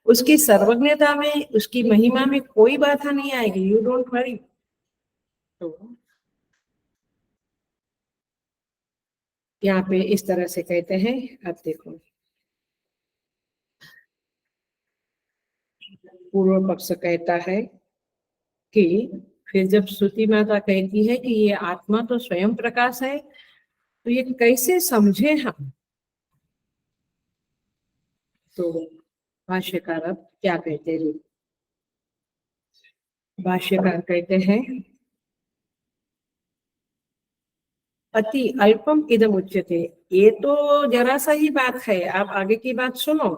S1: उसकी सर्वज्ञता में, उसकी महिमा में कोई बाधा नहीं आएगी। You don't worry. तो यहाँ पे इस तरह से कहते हैं। अब देखो पूर्व पक्ष कहता है कि फिर जब श्रुति माता कहती है कि ये आत्मा तो स्वयं प्रकाश है, तो ये कैसे समझे हम? तो भाष्यकार अब क्या कहते हैं? भाष्यकार कहते हैं अति अल्पम इदम उच्यते। ये तो जरा सा ही बात है, आप आगे की बात सुनो।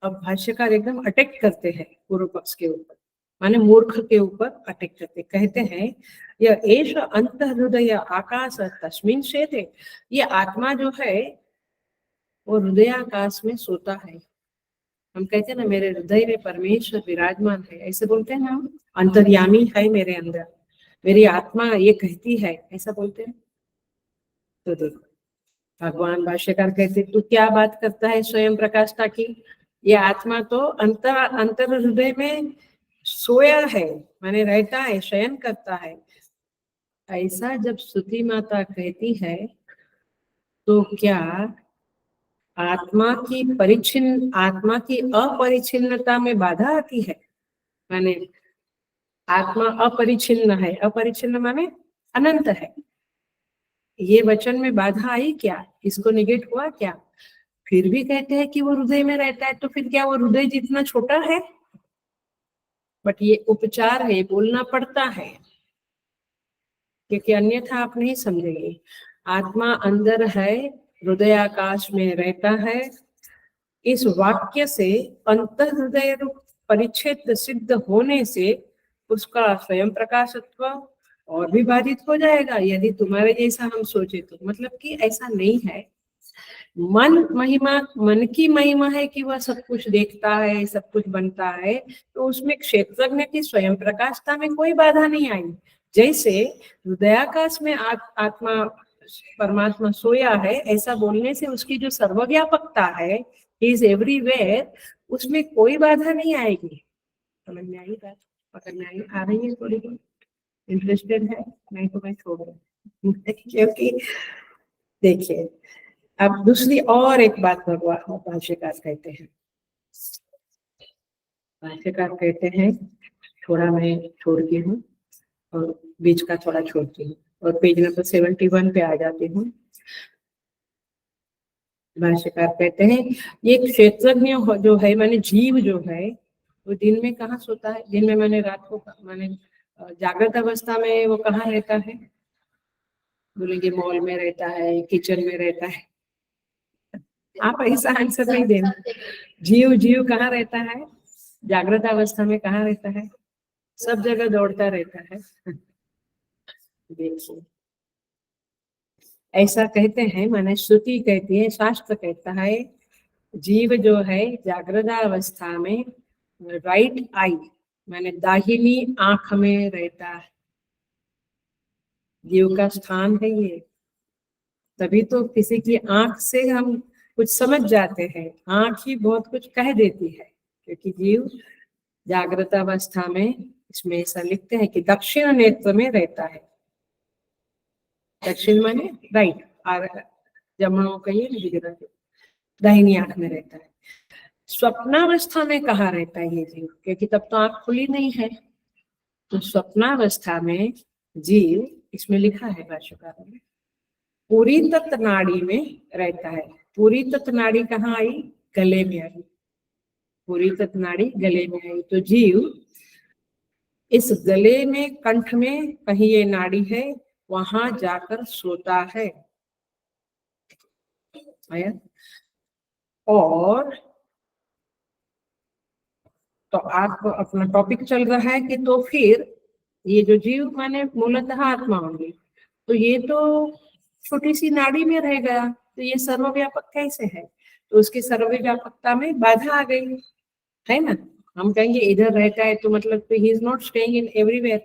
S1: अब भाष्यकार एकदम अटैक करते हैं पूर्व पक्ष के ऊपर, माने मूर्ख के ऊपर अटैक करते, कहते हैं यह एष अंत हृदय आकाश तस्मिन शेते, ये आत्मा जो है वो हृदय आकाश में सोता है। हम कहते हैं ना मेरे हृदय में परमेश्वर विराजमान है, ऐसे बोलते हैं ना हम, अंतर्यामी है मेरे अंदर, मेरी आत्मा ये कहती है, ऐसा बोलते हैं। तो देखो भगवान भाष्यकार कहते तू क्या बात करता है स्वयं प्रकाशता की? ये आत्मा तो अंतर हृदय में सोया है, माने रहता है, शयन करता है। ऐसा जब स्तुति माता कहती है तो क्या आत्मा की आत्मा की अपरिच्छिन्नता में बाधा आती है? माने आत्मा अपरिच्छिन्न है, अपरिच्छिन्न माने अनंत है, ये वचन में बाधा आई क्या? इसको निगेट हुआ क्या? फिर भी कहते हैं कि वो हृदय में रहता है, तो फिर क्या वो हृदय जितना छोटा है? बट ये उपचार है, बोलना पड़ता है, क्योंकि अन्यथा आप नहीं समझेंगे। आत्मा अंदर है, हृदय आकाश में रहता है, इस वाक्य से अंत हृदय रूप परिच्छेद सिद्ध होने से उसका स्वयं प्रकाशत्व और भी बाधित हो जाएगा, यदि तुम्हारे जैसा हम सोचे तो। मतलब कि ऐसा नहीं है, मन महिमा, मन की महिमा है कि वह सब कुछ देखता है, सब कुछ बनता है, तो उसमें क्षेत्रज्ञ की स्वयं प्रकाशता में कोई बाधा नहीं आई। जैसे हृदयाकाश में आत्मा परमात्मा सोया है, ऐसा बोलने से उसकी जो सर्वव्यापकता है, ही इज एवरीवेयर, उसमें कोई बाधा नहीं आएगी। समझ में आई बात? पकड़ में आई? आ रही है थोड़ी बहुत? इंटरेस्टेड है? नहीं तो मैं छोड़ दूं क्योंकि देखिए, अब दूसरी और एक बात भगवान भाष्यकार कहते हैं। भाष्यकार कहते हैं, थोड़ा मैं छोड़ती हूँ और बीच का थोड़ा छोड़ती हूँ और पेज नंबर 71 पे आ जाती हूँ। भाष्यकार कहते हैं, ये क्षेत्रज्ञ जो है, माने जीव जो है, वो दिन में कहाँ सोता है? दिन में माने रात को, माने जागृत अवस्था में वो कहाँ रहता है? बोलेंगे मॉल में रहता है, किचन में रहता है। आप ऐसा आंसर नहीं देना। जीव जीव कहाँ रहता है? जागृत अवस्था में कहाँ रहता है? सब जगह दौड़ता रहता है। देखिए, ऐसा कहते हैं, माने श्रुति कहती है, शास्त्र कहता है, जीव जो है जागृत अवस्था में राइट आई माने दाहिनी आंख में रहता है। जीव का स्थान है ये। तभी तो किसी की आंख से हम कुछ समझ जाते हैं, आंख ही बहुत कुछ कह देती है, क्योंकि जीव जागृत अवस्था में, इसमें ऐसा लिखते हैं कि दक्षिण नेत्र में रहता है। दक्षिण माने राइट, और जमणों कहिए ना गुजराती, दाहिनी आंख में रहता है। स्वप्नावस्था में कहाँ रहता है ये जीव? क्योंकि तब तो आंख खुली नहीं है। तो स्वप्नावस्था में जीव, इसमें लिखा है भाष्यकार ने, पूरी तत्व नाड़ी में रहता है। पूरी तत्व नाड़ी कहाँ आई? गले में आई। पूरी तत्व नाड़ी गले में आई, तो जीव इस गले में, कंठ में कहीं ये नाड़ी है, वहां जाकर सोता है। आया? और तो आप अपना टॉपिक चल रहा है कि तो फिर ये जो जीव माने मूलतः आत्मा होंगी, तो ये तो छोटी सी नाड़ी में रह गया, तो ये सर्वव्यापक कैसे है? तो उसकी सर्वव्यापकता में बाधा आ गई है ना। हम कहेंगे इधर रहता है तो मतलब तो he is not staying in everywhere.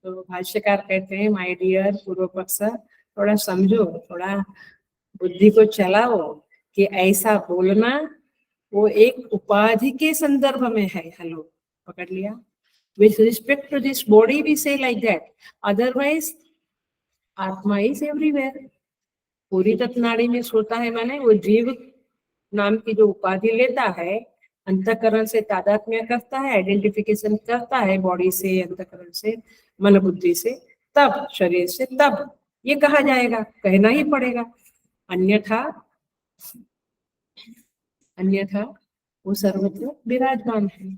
S1: तो भाष्यकार कहते हैं, माय डियर पूर्व पक्ष, थोड़ा समझो, थोड़ा बुद्धि को चलाओ कि ऐसा बोलना वो एक उपाधि के संदर्भ में है। हेलो, पकड़ लिया? With respect to this body we say like that, otherwise आत्मा is everywhere। पूरी तत्व नाड़ी में सोता है माने वो जीव नाम की जो उपाधि लेता है, अंतःकरण से तादात्म्य करता है, आइडेंटिफिकेशन करता है बॉडी से, अंतःकरण से, मन बुद्धि से, तब शरीर से, तब ये कहा जाएगा, कहना ही पड़ेगा। अन्यथा अन्यथा वो सर्वत्र विराजमान है।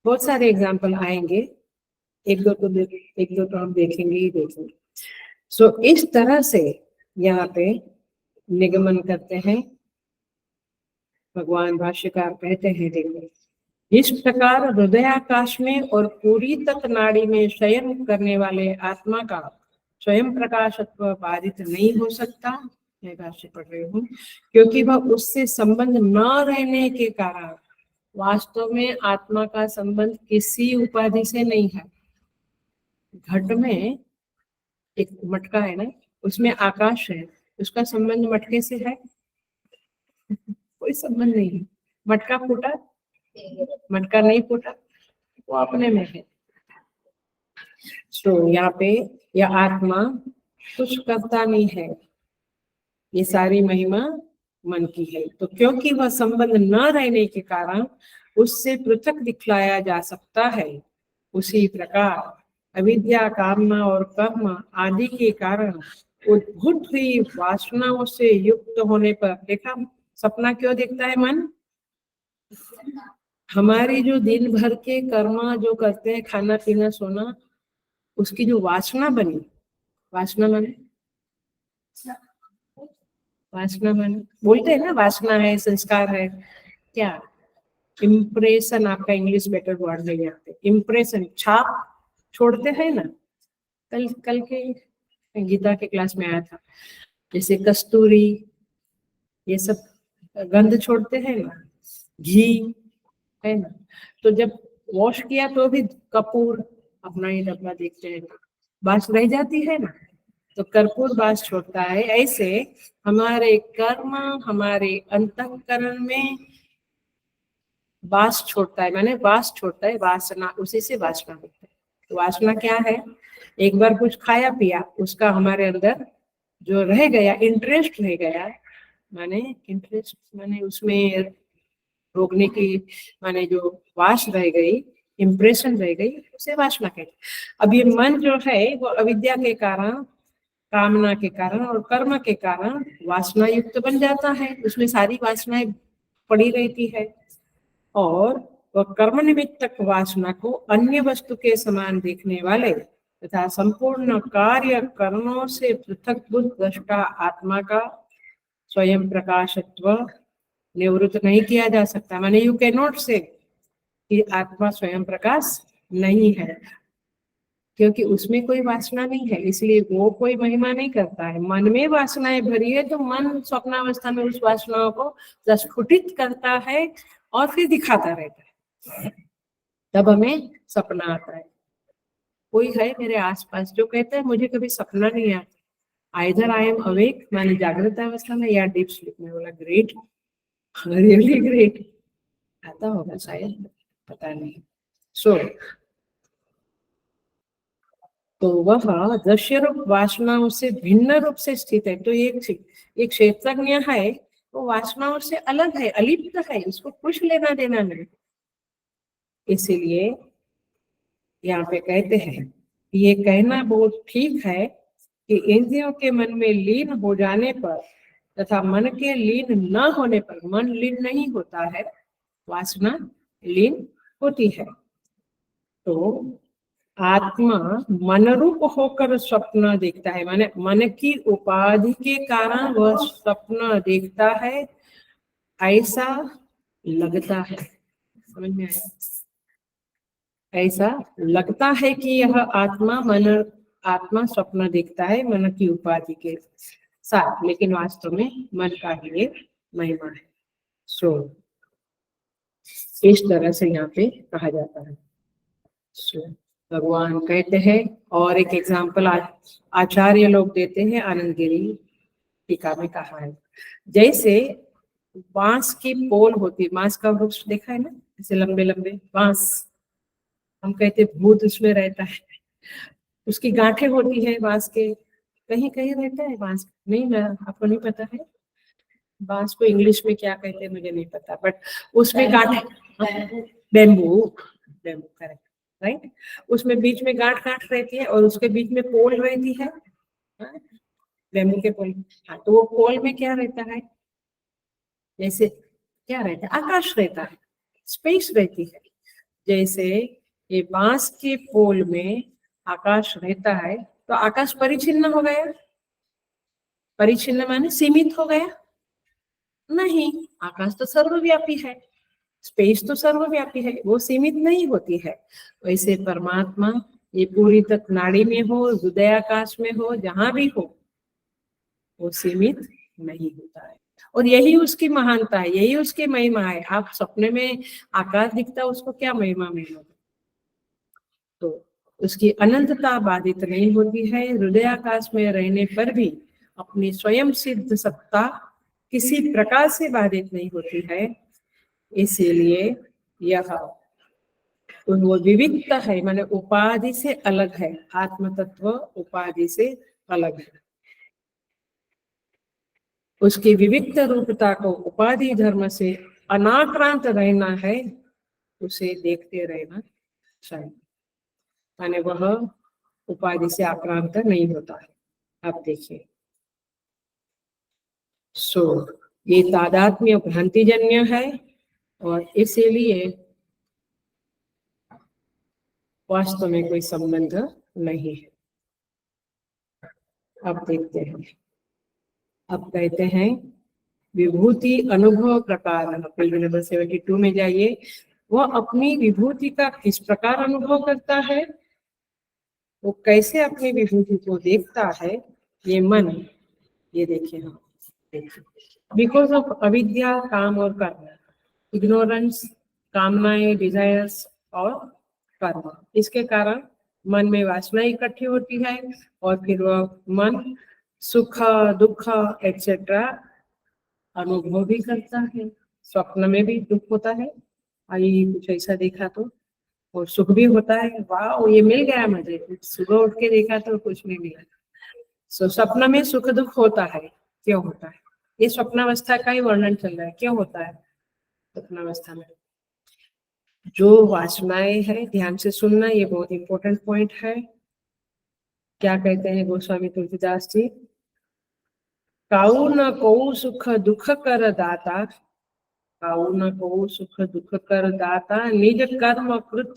S1: बहुत सारे एग्जाम्पल आएंगे, एक दो तो हम देखेंगे ही देखेंगे। सो इस तरह से यहाँ पे निगमन करते हैं। भगवान भाष्यकार कहते हैं, देखो, इस प्रकार हृदयाकाश में और पूरी तत्व नाड़ी में शयन करने वाले आत्मा का स्वयं प्रकाशत्व बाधित नहीं हो सकता, मैं भाष्य पढ़ रही हूँ, क्योंकि वह उससे संबंध न रहने के कारण वास्तव में आत्मा का संबंध किसी उपाधि से नहीं है। घट में एक मटका है ना, उसमें आकाश है, उसका संबंध मटके से है? कोई संबंध नहीं है। मटका फूटा, मटका नहीं फूटा, वो अपने में है। तो यहाँ पे यह आत्मा कुछ करता नहीं है, ये सारी महिमा मन की है। तो क्योंकि वह संबंध न रहने के कारण उससे पृथक दिखलाया जा सकता है, उसी प्रकार अविद्या, कामना और कर्म आदि के कारण उद्भूत हुई वासनाओं से युक्त होने पर, देखा सपना क्यों देखता है मन? हमारी जो दिन भर के कर्म जो करते हैं, खाना पीना सोना, उसकी जो वासना बनी, वासना माने, वासना माने बोलते हैं ना, वासना है, संस्कार है, क्या? इम्प्रेशन, आपका इंग्लिश बेटर वर्ड है यहाँ पे, इम्प्रेशन, छाप छोड़ते हैं ना। कल कल के गीता के क्लास में आया था, जैसे कस्तूरी ये सब गंध छोड़ते हैं ना, घी है ना, तो जब वॉश किया तो भी कपूर अपना ही डब्बा देखते हैं, बास रह जाती है ना, तो कर्पूर बास छोड़ता है। ऐसे हमारे कर्म हमारे अंतःकरण में बास छोड़ता है, माने बास छोड़ता है, वासना, उसी से वासना होता है। तो वासना क्या है? एक बार कुछ खाया पिया, उसका हमारे अंदर जो रह गया, इंटरेस्ट रह गया, माने इंटरेस्ट माने उसमें रोकने की, माने जो वास रह गई, इम्प्रेशन रह गई, उसे वासना कहते। अब ये मन जो है वो अविद्या के कारण, कामना के कारण और कर्म के कारण वासना युक्त बन जाता है, उसमें सारी वासनाएं पड़ी रहती है, और वह कर्म निमित्तक वासना को अन्य वस्तु के समान देखने वाले तथा संपूर्ण कार्य कर्मों से पृथक बुद्ध दृष्टा आत्मा का स्वयं प्रकाशत्व निवृत्त नहीं किया जा सकता। माने यू कैन नॉट से कि आत्मा स्वयं प्रकाश नहीं है, क्योंकि उसमें कोई वासना नहीं है, इसलिए वो कोई महिमा नहीं करता है। मन में वासनाएं भरी है तो मन स्वप्नावस्था में उस वासनाओं को स्फुटित करता है और फिर दिखाता रहता है, तब हमें सपना आता है। कोई है मेरे आसपास जो कहता है मुझे कभी सपना नहीं आता, आइदर आई एम अवेक, मानी जागृत अवस्था में, या डीप स्लीप में। बोला ग्रेट, रियली ग्रेट, आता होगा शायद, पता नहीं। सो तो वह दृश्य रूप वासनाओं से भिन्न रूप से स्थित है। तो एक क्षेत्रज्ञ है, वो वासनाओं से अलग है, अलिप्त है, उसको कुछ लेना देना नहीं। इसीलिए यहाँ पे कहते हैं, ये कहना बहुत ठीक है कि इंद्रियों के मन में लीन हो जाने पर तथा मन के लीन न होने पर, मन लीन नहीं होता है, वासना लीन होती है। तो आत्मा मनरूप होकर स्वप्न देखता है, माने मन की उपाधि के कारण वह स्वप्न देखता है, ऐसा लगता है। समझ में आया? ऐसा लगता है कि यह आत्मा स्वप्न देखता है मन की उपाधि के साथ, लेकिन वास्तव में मन का ही एक महिमा है। सो इस तरह से यहाँ पे कहा जाता है। सो भगवान कहते हैं, और एक एग्जाम्पल आचार्य लोग देते हैं, आनंद गिरी टीका में कहा है, जैसे बांस की पोल होती है, बांस का वृक्ष देखा है ना, ऐसे लंबे लंबे बांस, हम कहते भूत उसमें रहता है, उसकी गांठें होती है बांस के, कहीं कहीं रहता है बांस, नहीं मैं आपको नहीं पता है बांस को इंग्लिश में क्या कहते हैं मुझे नहीं पता, बट उसमें गांठें, बेम्बू, बेम्बू करेक्ट, राइट, उसमें बीच में गांठ गांठ रहती है और उसके बीच में पोल रहती है, बेम्बू के पोल। हाँ, तो वो पोल में क्या रहता है, जैसे क्या रहता है, आकाश रहता है, स्पेस रहती है। जैसे ये बांस के पोल में आकाश रहता है, तो आकाश परिचिन्न हो गया, परिचिन्न माने सीमित हो गया नहीं, आकाश तो सर्वव्यापी है, स्पेस तो सर्वव्यापी है, वो सीमित नहीं होती है। वैसे परमात्मा ये पूरी तक नाड़ी में हो, हृदयाकाश में हो, जहां भी हो, वो सीमित नहीं होता है, और यही उसकी महानता है, यही उसकी महिमा है। आप सपने में आकाश दिखता, उसको क्या महिमा मिलेगी? तो उसकी अनंतता बाधित नहीं होती है, हृदयाकाश में रहने पर भी अपनी स्वयं सिद्ध सत्ता किसी प्रकार से बाधित नहीं होती है। इसीलिए यह वो विविधता है, माने उपाधि से अलग है, आत्म तत्व उपाधि से अलग है। उसकी विविध रूपता को उपाधि धर्म से अनाक्रांत रहना है, उसे देखते रहना चाहिए, माने वह उपाधि से आक्रांत नहीं होता है। आप देखिए, सो ये तादात्म्य भ्रांतिजन्य है, और इसीलिए वास्तव में कोई संबंध नहीं है। अब देखते हैं, अब कहते हैं विभूति अनुभव प्रकार, पेज नंबर 72 में जाइए। वह अपनी विभूति का किस प्रकार अनुभव करता है, वो कैसे अपनी विभूति को देखता है, ये मन, ये देखिए, हम देखिए बिकॉज ऑफ अविद्या, काम और कर्म, इग्नोरेंस, कामनाएं, डिजायर्स और कर्म, इसके कारण मन में वासना इकट्ठी होती है और फिर वह मन सुख दुख एक्सेट्रा अनुभव भी करता है। स्वप्न में भी दुख होता है, आई कुछ ऐसा देखा तो, और सुख भी होता है, वाह ये मिल गया मुझे, सुबह उठ के देखा तो कुछ नहीं मिला। सो स्वप्न में सुख दुख होता है, क्यों होता है? ये स्वप्नावस्था का ही वर्णन चल रहा है, क्यों होता है स्वप्नावस्था में? जो वासनाएं है, ध्यान से सुनना, ये बहुत इंपॉर्टेंट पॉइंट है। क्या कहते हैं गोस्वामी तुलसीदास जी? काऊ न को सुख दुख कर दाता, काऊ न को सुख दुख कर दाता, निज कर्म कृत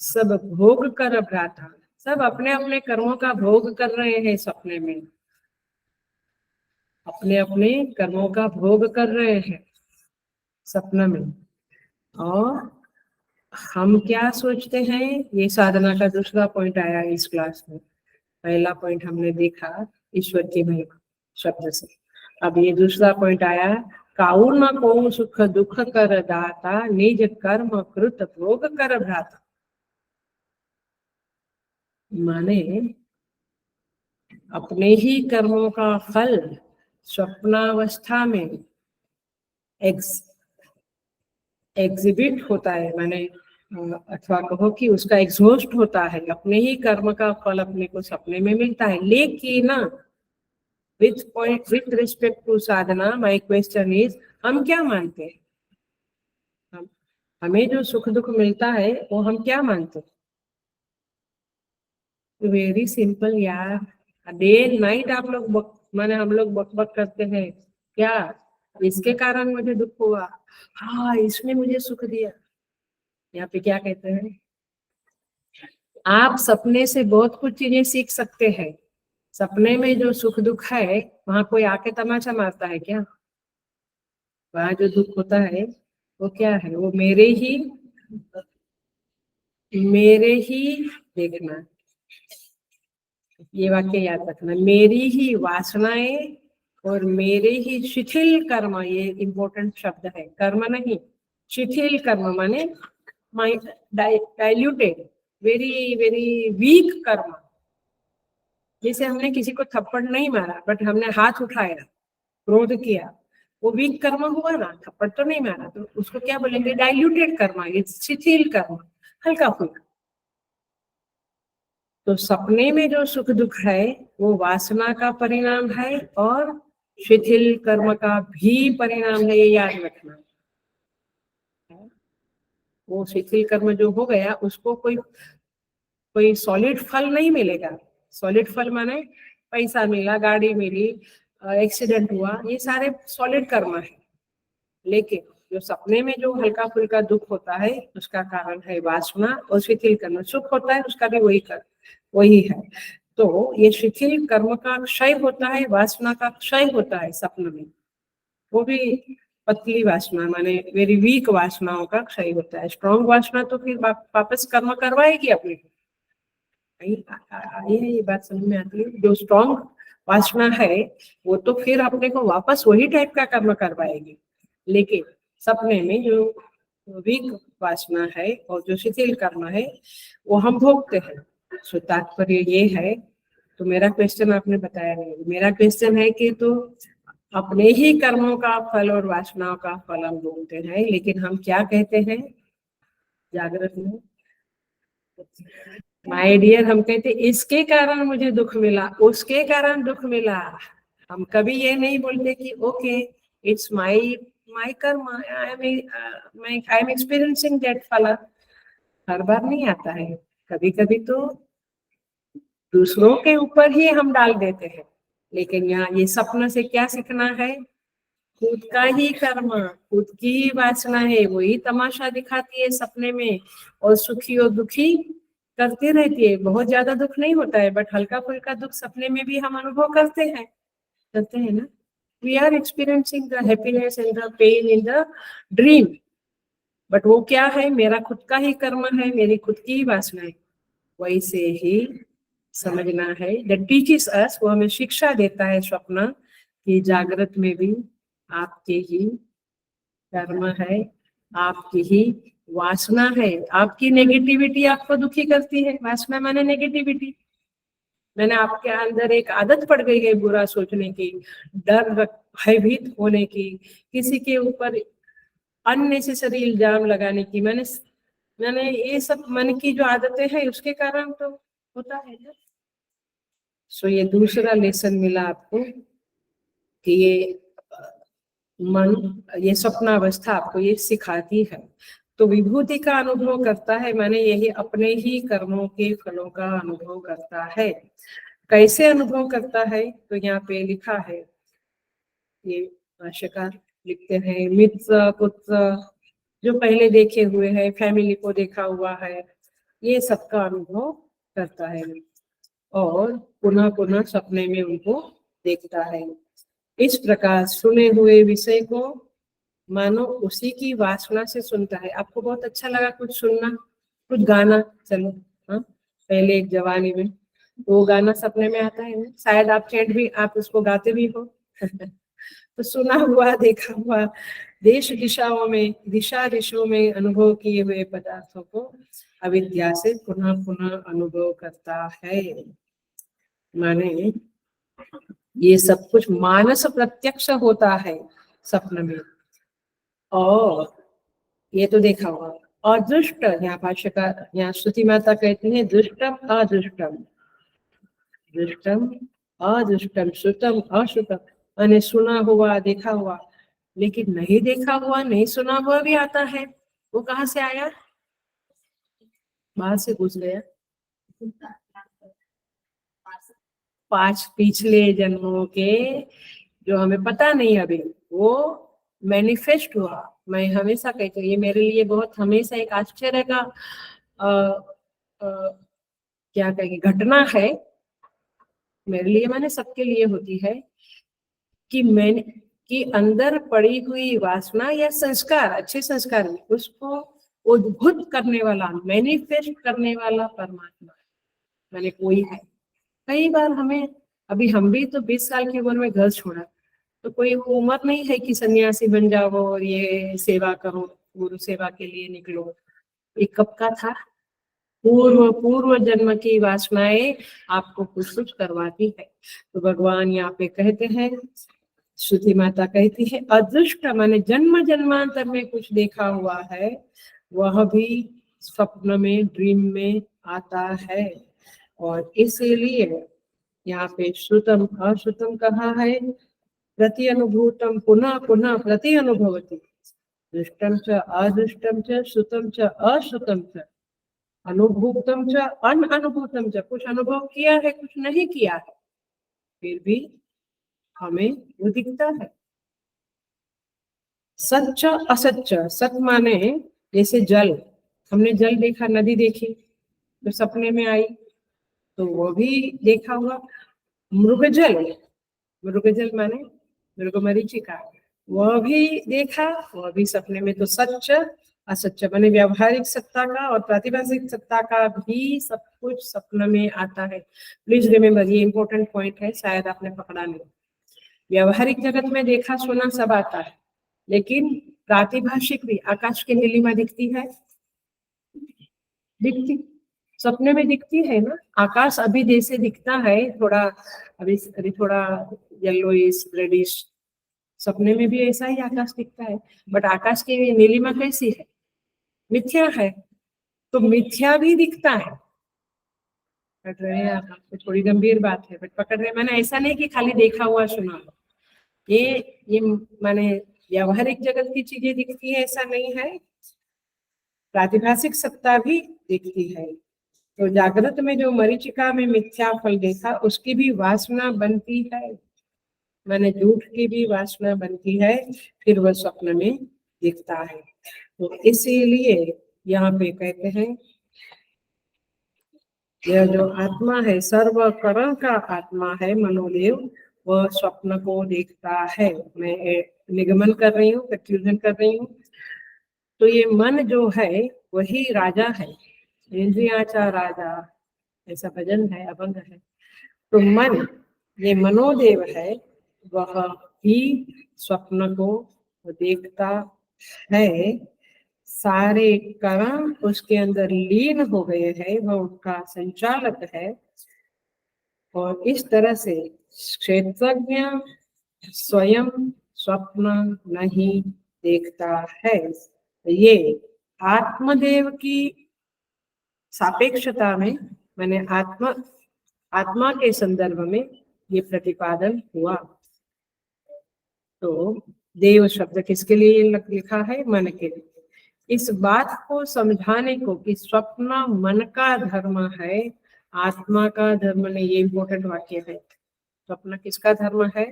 S1: सब भोग कर भ्राता। सब अपने अपने कर्मों का भोग कर रहे हैं सपने में, अपने अपने कर्मों का भोग कर रहे हैं सपना में। और हम क्या सोचते हैं? ये साधना का दूसरा पॉइंट आया इस क्लास में। पहला पॉइंट हमने देखा ईश्वर की महिमा शब्द से, अब ये दूसरा पॉइंट आया, काऊ न को सुख दुख कर दाता, निज कर्म कृत भोग कर भ्राता। माने अपने ही कर्मों का फल स्वप्नावस्था में एग्जिबिट होता है, माने अथवा कहो कि उसका एग्जॉस्ट होता है, अपने ही कर्म का फल अपने को सपने में मिलता है। लेकिन with respect to sadhana, my question is, हम क्या मानते हैं? हमें जो सुख दुख मिलता है वो हम क्या मानते हैं? वेरी सिंपल यार, डे नाइट आप लोग माने हम लोग बक बक करते हैं क्या, इसके कारण मुझे दुख हुआ, हाँ इसने मुझे सुख दिया। यहाँ पे क्या कहते हैं? आप सपने से बहुत कुछ चीजें सीख सकते हैं। सपने में जो सुख दुख है, वहां कोई आके तमाचा मारता है क्या? वहां जो दुख होता है वो क्या है? वो मेरे ही देखना, ये वाक्य याद रखना, मेरी ही वासनाएं और मेरे ही शिथिल कर्म, ये इंपॉर्टेंट शब्द है, कर्म नहीं, शिथिल कर्म माने डाइल्यूटेड, वेरी वेरी वीक कर्म। जैसे हमने किसी को थप्पड़ नहीं मारा बट हमने हाथ उठाया, क्रोध किया, वो वीक कर्म हुआ ना, थप्पड़ तो नहीं मारा, तो उसको क्या बोलेंगे? डाइल्यूटेड कर्म, ये शिथिल कर्म, हल्का फुल्का। तो सपने में जो सुख दुख है वो वासना का परिणाम है और शिथिल कर्म का भी परिणाम है, ये याद रखना। वो शिथिल कर्म जो हो गया उसको कोई सॉलिड फल नहीं मिलेगा। सॉलिड फल माने पैसा मिला, गाड़ी मिली, एक्सीडेंट हुआ, ये सारे सॉलिड कर्म है। लेकिन जो सपने में जो हल्का फुल्का दुख होता है उसका कारण है वासना और शिथिल कर्म। सुख होता है उसका भी वही है। तो ये शिथिल कर्म का क्षय होता है, वासना का क्षय होता है सपने में, वो भी पतली वासना माने वेरी वीक वासनाओं का क्षय होता है। स्ट्रॉन्ग वासना तो फिर वापस कर्म करवाएगी अपने को। ये बात समझ में आती है? जो स्ट्रॉन्ग वासना है वो तो फिर अपने को वापस वही टाइप का कर्म करवाएगी। लेकिन सपने में जो वीक वासना है और जो शिथिल कर्म है वो हम भोगते हैं। सो तात्पर्य ये है, तो मेरा क्वेश्चन आपने बताया नहीं, मेरा क्वेश्चन है कि तो अपने ही कर्मों का फल और वासनाओं का फल हम भोगते हैं, लेकिन हम क्या कहते हैं जागृत में? माय डियर, हम कहते इसके कारण मुझे दुख मिला, उसके कारण दुख मिला। हम कभी ये नहीं बोलते कि ओके इट्स माय कर्म, आई एम एक्सपीरियंसिंग दैट फल। हर बार नहीं आता है, कभी कभी तो दूसरों के ऊपर ही हम डाल देते हैं। लेकिन यहाँ ये सपना से क्या सीखना है? खुद का ही कर्म, खुद की ही वासना है, वही तमाशा दिखाती है सपने में और सुखी और दुखी करती रहती है। बहुत ज्यादा दुख नहीं होता है बट हल्का फुल्का दुख सपने में भी हम अनुभव करते हैं ना। We are experiencing the happiness and the pain in the dream, but वो क्या है? मेरा खुद का ही कर्म है, मेरी खुद की ही वासना है। वैसे ही समझना है, दैट टीचेस अस, वो हमें शिक्षा देता है स्वप्न कि जागृत में भी आपके ही कर्म है, आपकी ही वासना है। आपकी नेगेटिविटी आपको दुखी करती है। वासना माने नेगेटिविटी। मैंने आपके अंदर एक आदत पड़ गई है बुरा सोचने की, डर भयभीत होने की, किसी के ऊपर अननेसेसरी इल्जाम लगाने की। मैंने ये सब मन की जो आदतें हैं उसके कारण तो होता है ना। सो ये दूसरा लेसन मिला आपको कि ये मन, ये स्वप्नावस्था आपको ये सिखाती है। तो विभूति का अनुभव करता है माने यही अपने ही कर्मों के फलों का अनुभव करता है। कैसे अनुभव करता है तो यहाँ पे लिखा है, ये भाष्यकार लिखते हैं, मित्र पुत्र जो पहले देखे हुए हैं, फैमिली को देखा हुआ है, ये सबका अनुभव करता है और पुनः पुनः सपने में उनको देखता है। इस प्रकार सुने हुए विषय को मानो उसी की वासना से सुनता है। आपको बहुत अच्छा लगा कुछ सुनना, कुछ गाना, चलो हाँ, पहले एक जवानी में वो गाना सपने में आता है ना, शायद आप चैट भी आप उसको गाते भी हो तो सुना हुआ देखा हुआ देश दिशाओं में दिशा दिशों में अनुभव किए हुए पदार्थों को अविद्या से पुनः पुनः अनुभव करता है। माने ये सब कुछ मानस प्रत्यक्ष होता है सपन में। और ये तो देखा हुआ। और दुष्ट, यहाँ भाष्यकार, यहाँ श्रुति माता कहती है दुष्टम अदुष्टम, दुष्टम अदुष्टम, श्रुतम अश्रुतम, मैंने सुना हुआ देखा हुआ, लेकिन नहीं देखा हुआ नहीं सुना हुआ भी आता है। वो कहाँ से आया? बाहर से घुस गया। 5 पिछले जन्मों के जो हमें पता नहीं अभी, वो मैनिफेस्ट हुआ। मैं हमेशा कहती हूँ ये मेरे लिए बहुत हमेशा एक आश्चर्य का क्या कहेंगे घटना है, मेरे लिए माने सबके लिए होती है, कि मैंने कि अंदर पड़ी हुई वासना या संस्कार, अच्छे संस्कार में उसको उद्भुत करने वाला, मैनिफेस्ट करने वाला परमात्मा मैंने कोई है। कई बार हमें, अभी हम भी तो 20 साल की उम्र में घर छोड़ा, तो कोई उम्र नहीं है कि सन्यासी बन जाओ और ये सेवा करो, गुरु सेवा के लिए निकलो। ये कब का था? पूर्व जन्म की वासनाएं आपको कुछ कुछ करवाती है। तो भगवान यहाँ पे कहते हैं, श्रुति माता कहती है अदृष्ट माने जन्म जन्मांतर में कुछ देखा हुआ है, वह भी स्वप्न में, ड्रीम में आता है। और इसीलिए यहाँ पे श्रुतम अश्रुतम कहा है, प्रति अनुभूतम पुनः पुनः प्रति अनुभवती, दृष्टम च अदृष्टम च श्रुतम च अश्रुतम च अनुभूतम च अनुभूतम च, कुछ अनुभव किया है कुछ नहीं किया है, फिर भी हमें वो दिखता है। सच असच, सच माने जैसे जल, हमने जल देखा, नदी देखी तो सपने में आई, तो वो भी देखा हुआ। मृगजल, मृगजल माने मृगमरीचिका, वह भी देखा, वह भी सपने में। तो सच असच माने व्यावहारिक सत्ता का और प्रातिभाषिक सत्ता का भी सब कुछ सपन में आता है। प्लीज रिमेम्बर, ये इंपॉर्टेंट पॉइंट है, शायद आपने पकड़ा नहीं। व्यावहारिक जगत में देखा सुना सब आता है, लेकिन प्रातिभाषिक भी, आकाश की नीलिमा दिखती है, दिखती, सपने में दिखती है ना। आकाश अभी जैसे दिखता है थोड़ा, अभी थोड़ा येलोइश रेडिश, सपने में भी ऐसा ही आकाश दिखता है। बट आकाश की नीलिमा कैसी है? मिथ्या है। तो मिथ्या भी दिखता है। पकड़ रहे हैं आप? तो थोड़ी गंभीर बात है, बट पकड़ रहे। मैंने ऐसा नहीं कि खाली देखा हुआ सुना, ये माने व्यावहारिक जगत की चीजें दिखती है ऐसा नहीं है, प्रातिभाषिक सत्ता भी दिखती है। तो जागृत में जो मरीचिका में मिथ्या फल देखा, उसकी भी वासना बनती है, मैंने झूठ की भी वासना बनती है, फिर वह स्वप्न में दिखता है। तो इसीलिए यहाँ पे कहते हैं यह जो आत्मा है, सर्वकरण का आत्मा है मनोदेव, वह स्वप्न को देखता है। मैं निगमन कर रही हूँ, कंक्लूजन कर रही हूँ। तो ये मन जो है वही राजा है, इंद्रियाचा राजा, ऐसा भजन है, अभंग है। तो मन, ये मनोदेव है, वह ही स्वप्न को देखता है, सारे कर्म उसके अंदर लीन हो गए हैं, वह उसका संचालक है। और इस तरह से क्षेत्रज्ञ स्वयं स्वप्न नहीं देखता है। ये आत्मदेव की सापेक्षता में, मैंने आत्मा के संदर्भ में ये प्रतिपादन हुआ। तो देव शब्द किसके लिए लिखा है? मन के लिए। इस बात को समझाने को कि स्वप्न मन का धर्म है, आत्मा का धर्म नहीं, ये इम्पोर्टेंट वाक्य है। स्वप्न किसका धर्म है?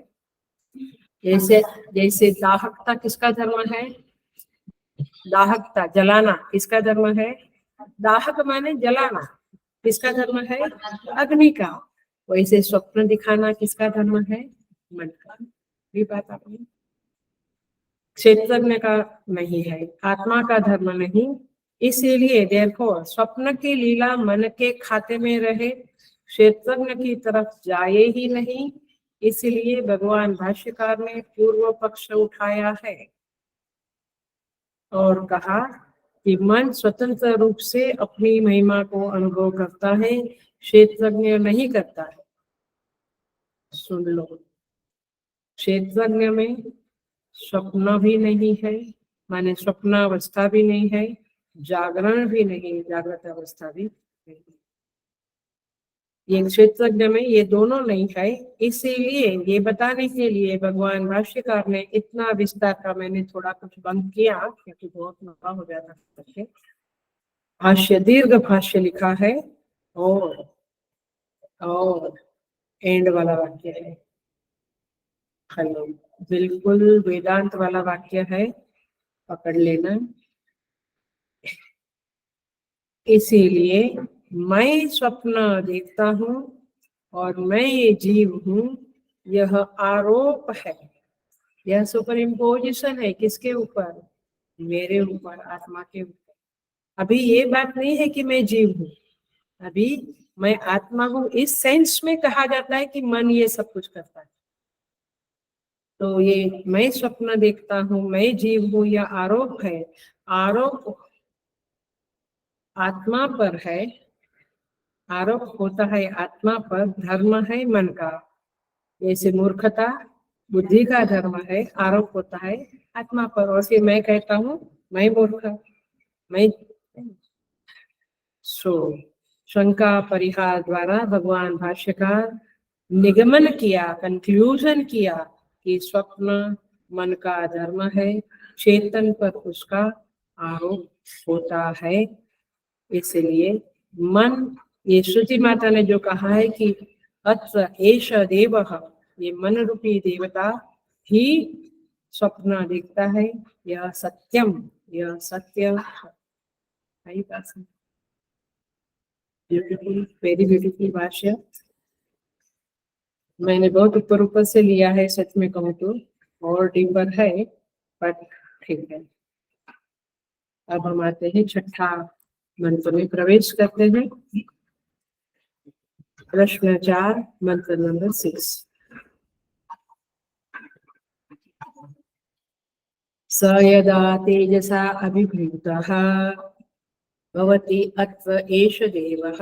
S1: जैसे जैसे दाहकता किसका धर्म है? दाहकता जलाना किसका धर्म है? दाहक माने जलाना, किसका धर्म है? अग्नि का। वैसे स्वप्न दिखाना किसका धर्म है? मन का। ये बात आपने, क्षेत्रज्ञ का नहीं है, आत्मा का धर्म नहीं। इसीलिए देखो, स्वप्न की लीला मन के खाते में रहे, क्षेत्रज्ञ की तरफ जाए ही नहीं। इसलिए भगवान भाष्यकार ने पूर्व पक्ष उठाया है और कहा कि मन स्वतंत्र रूप से अपनी महिमा को अनुभव करता है, क्षेत्रज्ञ नहीं करता है। सुन लो, क्षेत्रज्ञ में स्वप्न भी नहीं है, माने स्वप्नावस्था भी नहीं है, जागरण भी नहीं, जागृत अवस्था भी नहीं। ये क्षेत्रज्ञ में ये दोनों नहीं है। इसीलिए ये बताने के लिए भगवान भाष्यकार ने इतना विस्तार का, मैंने थोड़ा कुछ बंद किया क्योंकि बहुत लंबा हो जाता है। भाष्य दीर्घ भाष्य लिखा है और एंड वाला वाक्य है। हेलो, बिल्कुल वेदांत वाला वाक्य है, पकड़ लेना। इसीलिए मैं स्वप्न देखता हूँ और मैं ये जीव हूँ, यह आरोप है, यह सुपर इम्पोजिशन है। किसके ऊपर? मेरे ऊपर, आत्मा के ऊपर। अभी ये बात नहीं है कि मैं जीव हूँ, अभी मैं आत्मा हूँ। इस सेंस में कहा जाता है कि मन ये सब कुछ करता है। तो ये मैं स्वप्न देखता हूँ, मैं जीव हूँ, यह आरोप है। आरोप आत्मा पर है, आरोप होता है आत्मा पर, धर्म है मन का। जैसे मूर्खता बुद्धि का धर्म है, आरोप होता है आत्मा पर। और फिर मैं कहता हूँ मैं मूर्ख, मैं। शंका परिहार द्वारा भगवान भाष्यकार निगमन किया, कंक्लूजन किया कि स्वप्न मन का धर्म है, चेतन पर उसका आरोप होता है। इसलिए मन, ये श्रुति माता ने जो कहा है कि अत्र एष देवः, ये मन रूपी देवता ही स्वप्न देखता है, यह सत्यम, यह सत्य है। ब्यूटीफुल, वेरी ब्यूटीफुल भाष्य। मैंने बहुत ऊपर ऊपर से लिया है, सच में कहूँ तो, और डीपर है, बट ठीक है। अब हम आते हैं छठा मंत्र में, प्रवेश करते हैं। प्रश्न 4, मंत्र नंबर 6। स यदा तेजसा अभिभूतः भवति अत्र एष देवः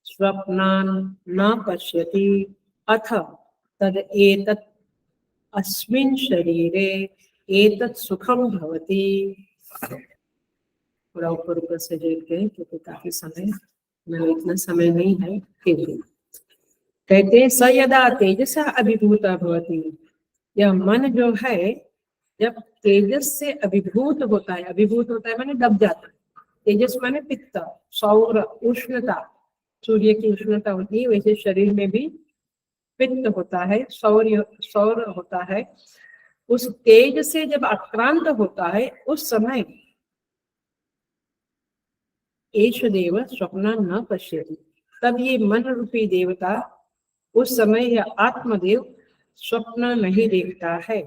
S1: स्वप्नान् न पश्यति अथ तद एतत् अस्मिन् शरीरे एतत् सुखं भवति। पूरा ऊपर ऊपर से देखते हैं क्योंकि काफी समय, मैं इतना समय नहीं है। फिर कहते हैं स यदा तेजसा अभिभूता भवति, यह मन जो है जब तेजस से अभिभूत होता है, अभिभूत होता है माने दब जाता है। तेजस माने पित्त, सौर, उष्णता, सूर्य की उष्णता होती है, वैसे शरीर में भी पित्त होता है, सौर होता है। उस तेज से जब आक्रांत होता है उस समय एष देव स्वप्न न पश्यति, तब ये मन रूपी देवता उस समय यह आत्मदेव स्वप्न नहीं देखता है।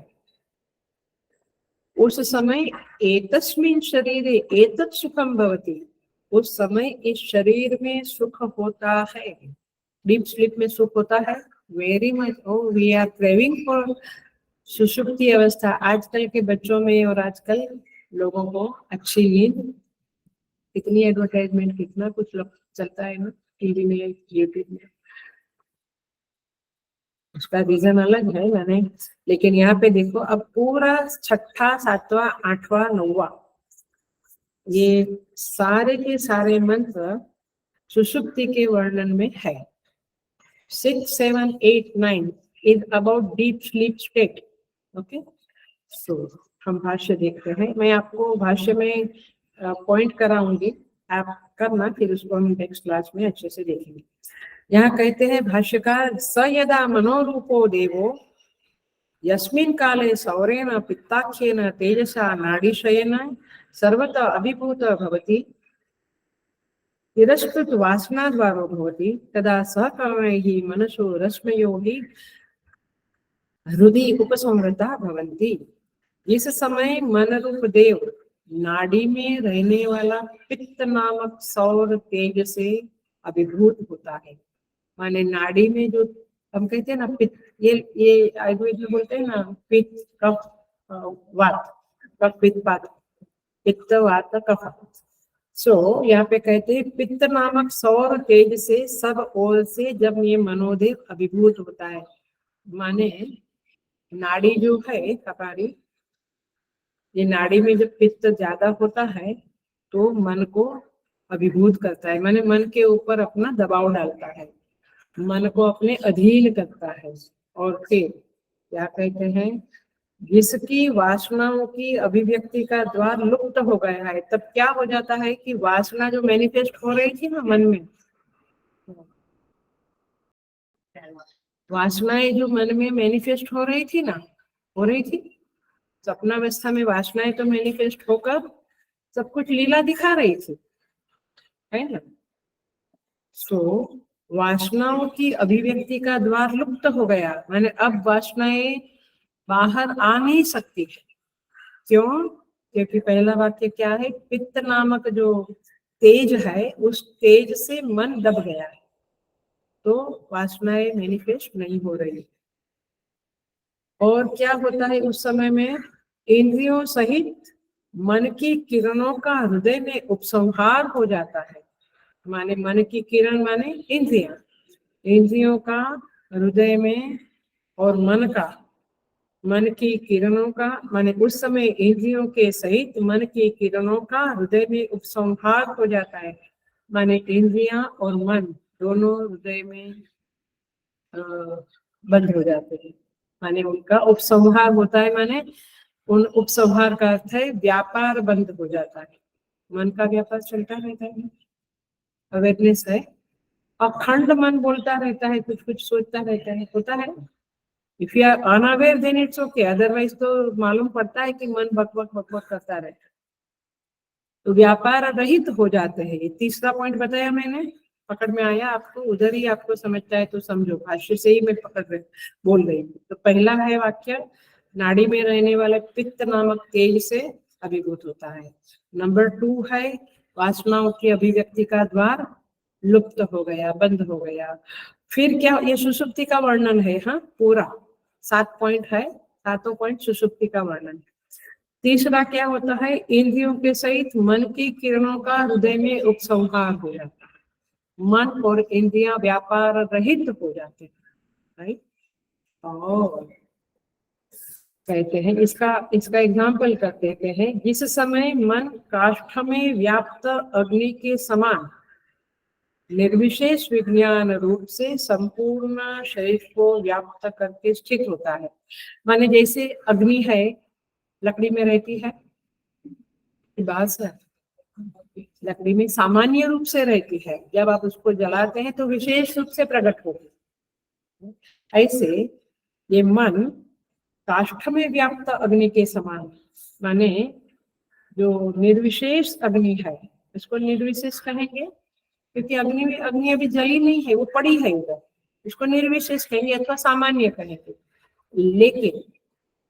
S1: उस समय एतस्मिन् शरीरे एतत् सुखम भवति, उस समय इस शरीर में सुख होता है। डीप स्लीप में सुख होता है, very much. Oh we are craving for sushupti avastha आजकल के बच्चों में और आजकल लोगों को अच्छी नींद, कितनी एडवर्टाइजमेंट, कितना कुछ चलता है ना टीवी में, यूट्यूब में, उसका रीजन अलग है मैंने, लेकिन यहाँ पे देखो अब पूरा 6ठा 7वां 8वां 9वां ये सारे के सारे मंत्र सुषुप्ति के वर्णन में है। 6, 7, 8, 9 is about deep sleep state. Okay, so हम भाष्य देखते हैं। मैं आपको भाष्य में पॉइंट कराऊंगी, आप करना, फिर उसको हम नेक्स्ट क्लास में अच्छे से देखेंगे। यहाँ कहते हैं भाष्यकार, स यदा मनोरूपो देवो यस्मिन् काले सौरेण पित्ताख्येन तेजसा नाडीशयेन सर्वतः अभिभूत भवति तिरस्कृत वासना द्वारो भवति तदा सहकरणैः मनसो रश्मयो हि हृदि उपसंहृता भवन्ति। इस समय मन रूप देव नाड़ी में रहने वाला पित्त नामक सौर तेज से अभिभूत होता है। माने नाड़ी में जो हम कहते हैं ना पित्त, ये आयुर्वेद में बोलते हैं ना पित्त कफ वात, कफ पित्त वात, पित्त वात कफ। सो यहाँ पे कहते हैं पित्त नामक सौर तेज से सब ओर से जब ये मनोदेव अभिभूत होता है, माने नाड़ी जो है कपारी, ये नाड़ी में जब पित्त ज्यादा होता है तो मन को अभिभूत करता है, माने मन के ऊपर अपना दबाव डालता है, मन को अपने अधीन करता है। और फिर क्या कहते हैं, जिसकी वासनाओं की अभिव्यक्ति का द्वार लुप्त हो गया है, तब क्या हो जाता है कि वासना जो मैनिफेस्ट हो रही थी ना मन में, वासनाएं जो मन में मैनिफेस्ट हो रही थी ना, हो रही थी सपनावस्था में, वासनाएं तो मैनिफेस्ट होकर सब कुछ लीला दिखा रही थी, है ना। सो वासनाओं की अभिव्यक्ति का द्वार लुप्त हो गया, माने अब वासनाएं बाहर आ नहीं सकती है। क्यों? क्योंकि पहला वाक्य क्या है, पित्त नामक जो तेज है उस तेज से मन दब गया है, तो वासनाएं मैनिफेस्ट नहीं हो रही। और क्या होता है उस समय में, इंद्रियों सहित मन की किरणों का हृदय में उपसंहार हो जाता है। माने मन की किरण माने इंद्रियां, इंद्रियों का हृदय में, और मन की किरणों का माने उस समय इंद्रियों के सहित मन की किरणों का हृदय में उपसंहार हो जाता है। माने इंद्रियां और मन दोनों हृदय में बंद हो जाते हैं, माने उनका उपसंहार होता है। माने उन उपसंहार का अर्थ है व्यापार बंद हो जाता है, मन का व्यापार चलता रहता है, अवेयरनेस है। अखंड मन बोलता रहता है, कुछ कुछ सोचता रहता है, होता है। If you are unaware then it's okay, otherwise तो मालूम पड़ता है कि मन बकबक बकबक करता रहता है, तो व्यापार रहित हो जाते हैं। ये तीसरा पॉइंट बताया मैंने, पकड़ में आया आपको? उधर ही आपको समझता है तो समझो, भाष्य से ही मैं बोल रही हूँ। तो पहला है वाक्य, नाड़ी में रहने वाले पित्त नामक तेज से अभिभूत होता है। नंबर 2 है, वासनाओं की अभिव्यक्ति का द्वार लुप्त हो गया, बंद हो गया। फिर क्या, ये सुषुप्ति का वर्णन है, हाँ पूरा 7 पॉइंट है, 7 पॉइंट सुषुप्ति का वर्णन। तीसरा क्या होता है, इंद्रियों के सहित मन की किरणों का हृदय में उपसंहार हो जाता है, मन और इंद्रियां व्यापार रहित हो जाते हैं, राइट। और कहते हैं इसका एग्जाम्पल कर देते हैं, जिस समय मन काष्ठ में व्याप्त अग्नि के समान निर्विशेष विज्ञान रूप से संपूर्ण शरीर को व्याप्त करके स्थित होता है। माने जैसे अग्नि है, लकड़ी में रहती है, बात है, लकड़ी में सामान्य रूप से रहती है, जब आप उसको जलाते हैं तो विशेष रूप से प्रकट होती है। ऐसे ये मन काष्ठ में व्याप्त अग्नि के समान, माने जो निर्विशेष अग्नि है, इसको निर्विशेष कहेंगे क्योंकि अग्नि अभी जली नहीं है, वो पड़ी है उधर, इसको निर्विशेष कहेंगे अथवा सामान्य कहेंगे। लेकिन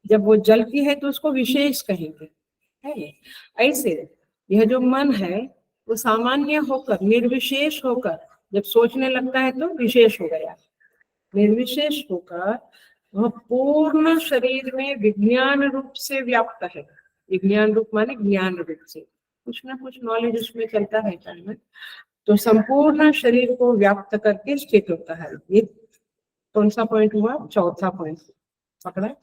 S1: जब वो जलती है तो उसको विशेष कहेंगे, है। ऐसे यह जो मन है वो सामान्य होकर, निर्विशेष होकर जब सोचने लगता है तो विशेष हो गया, निर्विशेष होकर वह पूर्ण शरीर में विज्ञान रूप से व्याप्त है। विज्ञान रूप माने ज्ञान रूप से, कुछ ना कुछ नॉलेज उसमें चलता रहता है ना, तो संपूर्ण शरीर को व्याप्त करके स्थित होता है। ये कौन सा पॉइंट हुआ? चौथा पॉइंट पकड़ा।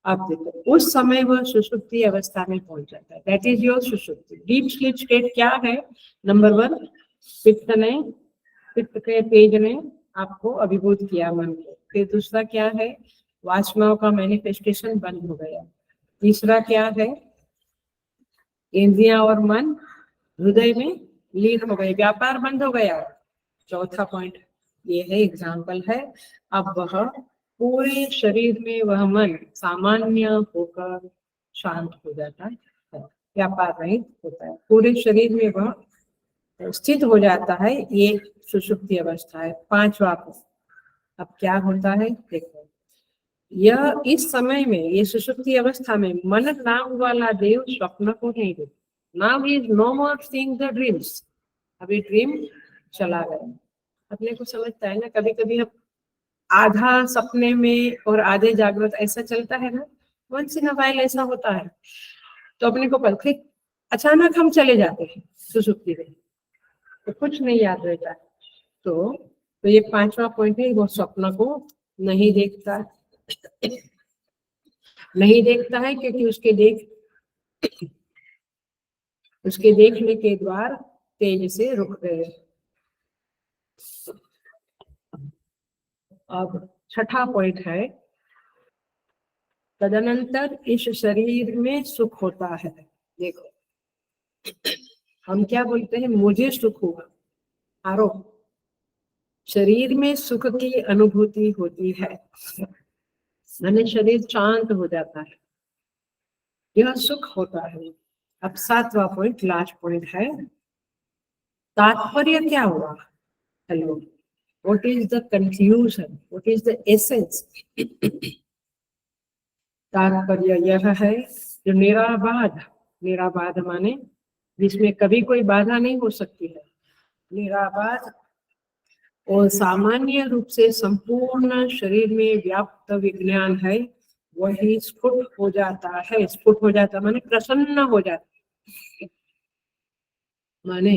S1: आप देखो उस समय वह सुषुप्ति अवस्था में पहुंच जाता है। दैट इज योर सुषुप्ति। डीप स्लीप स्टेट क्या है? नंबर 1, पित्त के तेज ने आपको अभिभूत किया मन को। फिर दूसरा क्या है? वासनाओं का मैनिफेस्टेशन बंद हो गया। तीसरा क्या है? इंद्रियां और मन हृदय में लीन हो गए, व्यापार बंद हो गया। चौथा पॉइंट ये है, एग्जाम्पल है, अब वह पूरे शरीर में वह मन सामान्य होकर शांत हो जाता है, व्यापार रहित होता है, पूरे शरीर में वह स्थित हो जाता है। ये सुषुप्ति अवस्था है। 5वां। अब क्या होता है देखो, यह इस समय में, ये सुषुप्ति अवस्था में मन नाम वाला देव स्वप्न को नहीं देखता। Now he is no more seeing the dreams. अभी ड्रीम चला गया। अपने को समझता है ना, कभी कभी हम आधा सपने में और आधे जागृत ऐसा चलता है ना, वंस इन अ व्हाइल ऐसा होता है। तो अपने को पल फिर अचानक हम चले जाते हैं सुषुप्ति में, तो कुछ नहीं याद रहता है। तो ये 5वां पॉइंट है, वो स्वप्न को नहीं देखता, नहीं देखता है क्योंकि उसके देखने के द्वार तेज से रुक गए। अब 6ठा पॉइंट है, तदनंतर इस शरीर में सुख होता है। देखो हम क्या बोलते हैं, मुझे सुख हुआ, आरोप। शरीर में सुख की अनुभूति होती है, माने शरीर शांत हो जाता है, यह सुख होता है। अब 7वां पॉइंट, लास्ट पॉइंट है, तात्पर्य क्या हुआ? Hello, what is the conclusion, what is the essence? तात्पर्य यह है जो निराबाध माने जिसमें कभी कोई बाधा नहीं हो सकती है, निराबाध और सामान्य रूप से संपूर्ण शरीर में व्याप्त विज्ञान है, वही स्फुट हो जाता है। स्फुट हो जाता माने प्रसन्न हो जाता, माने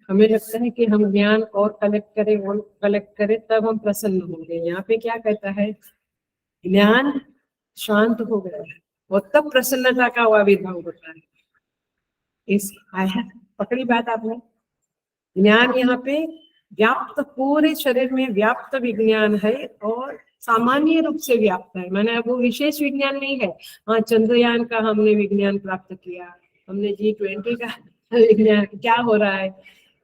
S1: हमें लगता है कि हम ज्ञान और कलेक्ट करें तब हम प्रसन्न होंगे। यहाँ पे क्या कहता है, ज्ञान शांत हो गया है और तब प्रसन्नता का आविर्भाव होता है। इस आया पकड़ी बात आपने? ज्ञान यहाँ पे व्याप्त, पूरे शरीर में व्याप्त विज्ञान है और सामान्य रूप से व्याप्त है, माने वो विशेष विज्ञान नहीं है। हाँ, चंद्रयान का हमने विज्ञान प्राप्त किया, हमने G20 का विज्ञान, क्या हो रहा है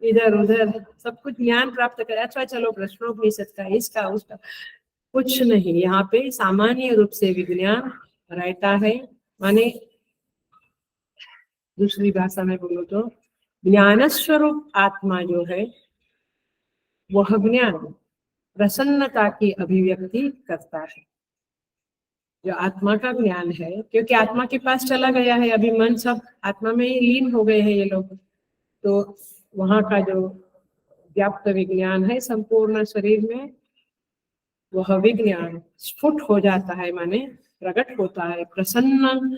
S1: इधर उधर सब कुछ ज्ञान प्राप्त कर, अच्छा चलो प्रश्नोपनिषद का, इसका उसका, कुछ नहीं। यहाँ पे सामान्य रूप से विज्ञान रहता है, माने दूसरी भाषा में बोलो तो ज्ञान स्वरूप आत्मा जो है वह ज्ञान प्रसन्नता की अभिव्यक्ति करता है। जो आत्मा का ज्ञान है, क्योंकि आत्मा के पास चला गया है, अभी मन सब आत्मा में ही लीन हो गए हैं ये लोग, तो वहां का जो व्याप्त विज्ञान है संपूर्ण शरीर में, वह विज्ञान स्फुट हो जाता है, माने प्रकट होता है। प्रसन्न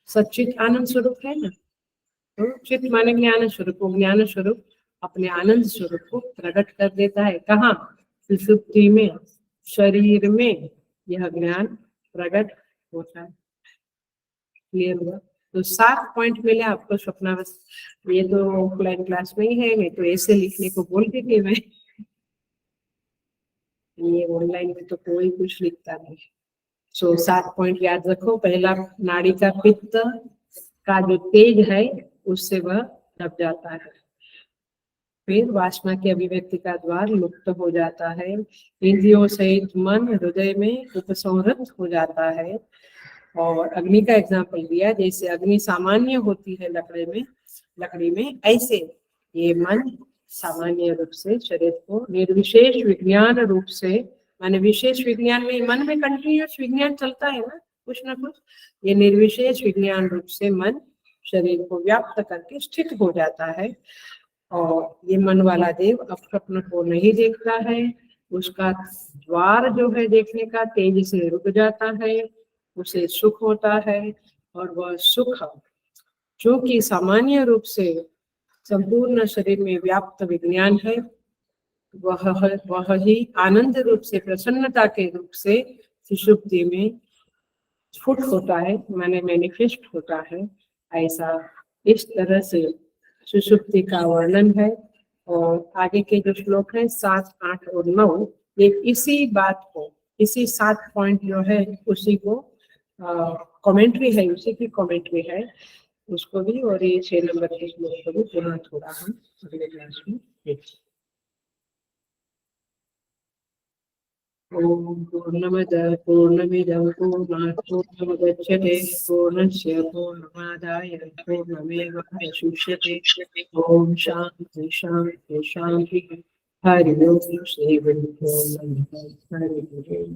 S1: सच्चित आनंद स्वरूप है ना, तो चित माने ज्ञान स्वरूप, वो ज्ञान स्वरूप अपने आनंद स्वरूप को प्रकट कर देता है। कहाँ? सुषुप्ति में, शरीर में यह ज्ञान प्रकट होता है। क्लियर हुआ? तो 7 पॉइंट मिले आपको स्वप्नावस्था। ये तो ऑफलाइन क्लास में ही है, मैं तो ऐसे लिखने को बोलती थी मैं, ये ऑनलाइन में तो कोई कुछ लिखता नहीं। सो 7 पॉइंट याद रखो। पहला, नाड़ी का पित्त का जो तेज है उससे वह दब जाता है। फिर वासना की अभिव्यक्ति का द्वार लुप्त हो जाता है, इंद्रियों सहित मन हृदय में उपसंहृत हो जाता है। और अग्नि का एग्जाम्पल दिया, जैसे अग्नि सामान्य होती है लकड़ी में, ऐसे ये मन सामान्य रूप से शरीर को निर्विशेष विज्ञान रूप से, माने विशेष विज्ञान में, मन में कंटिन्यूस विज्ञान चलता है ना कुछ, ये निर्विशेष विज्ञान रूप से मन शरीर को व्याप्त करके स्थित हो जाता है। और ये मन वाला देव अब स्वप्न को नहीं देखता है, उसका द्वार जो है देखने का तेजी से रुक जाता है, उसे सुख होता है, और वह सुख जो कि सामान्य रूप से संपूर्ण शरीर में व्याप्त विज्ञान है, वह ही आनंद रूप से, प्रसन्नता के रूप से सुषुप्ति में स्फुट होता है, माने मैनिफेस्ट होता है। ऐसा इस तरह से सुषुप्ति का वर्णन है। और आगे के जो श्लोक है 7, 8 और 9, ये इसी बात को, इसी 7 पॉइंट जो है उसी को कमेंट्री है, उसी की कमेंट्री है उसको भी, और ये 6 नंबर के श्लोक को भी पुनः थोड़ा हम अगले क्लास में देखें। ओम पूर्णमदः पूर्णमिदं पूर्णात् पूर्णमुदच्यते पूर्णस्य पूर्णमादाय पूर्णमेवावशिष्यते। ओम शांति शांति शांति। हरि ओम। श्री गुरुभ्यो नमः। हरि ओम।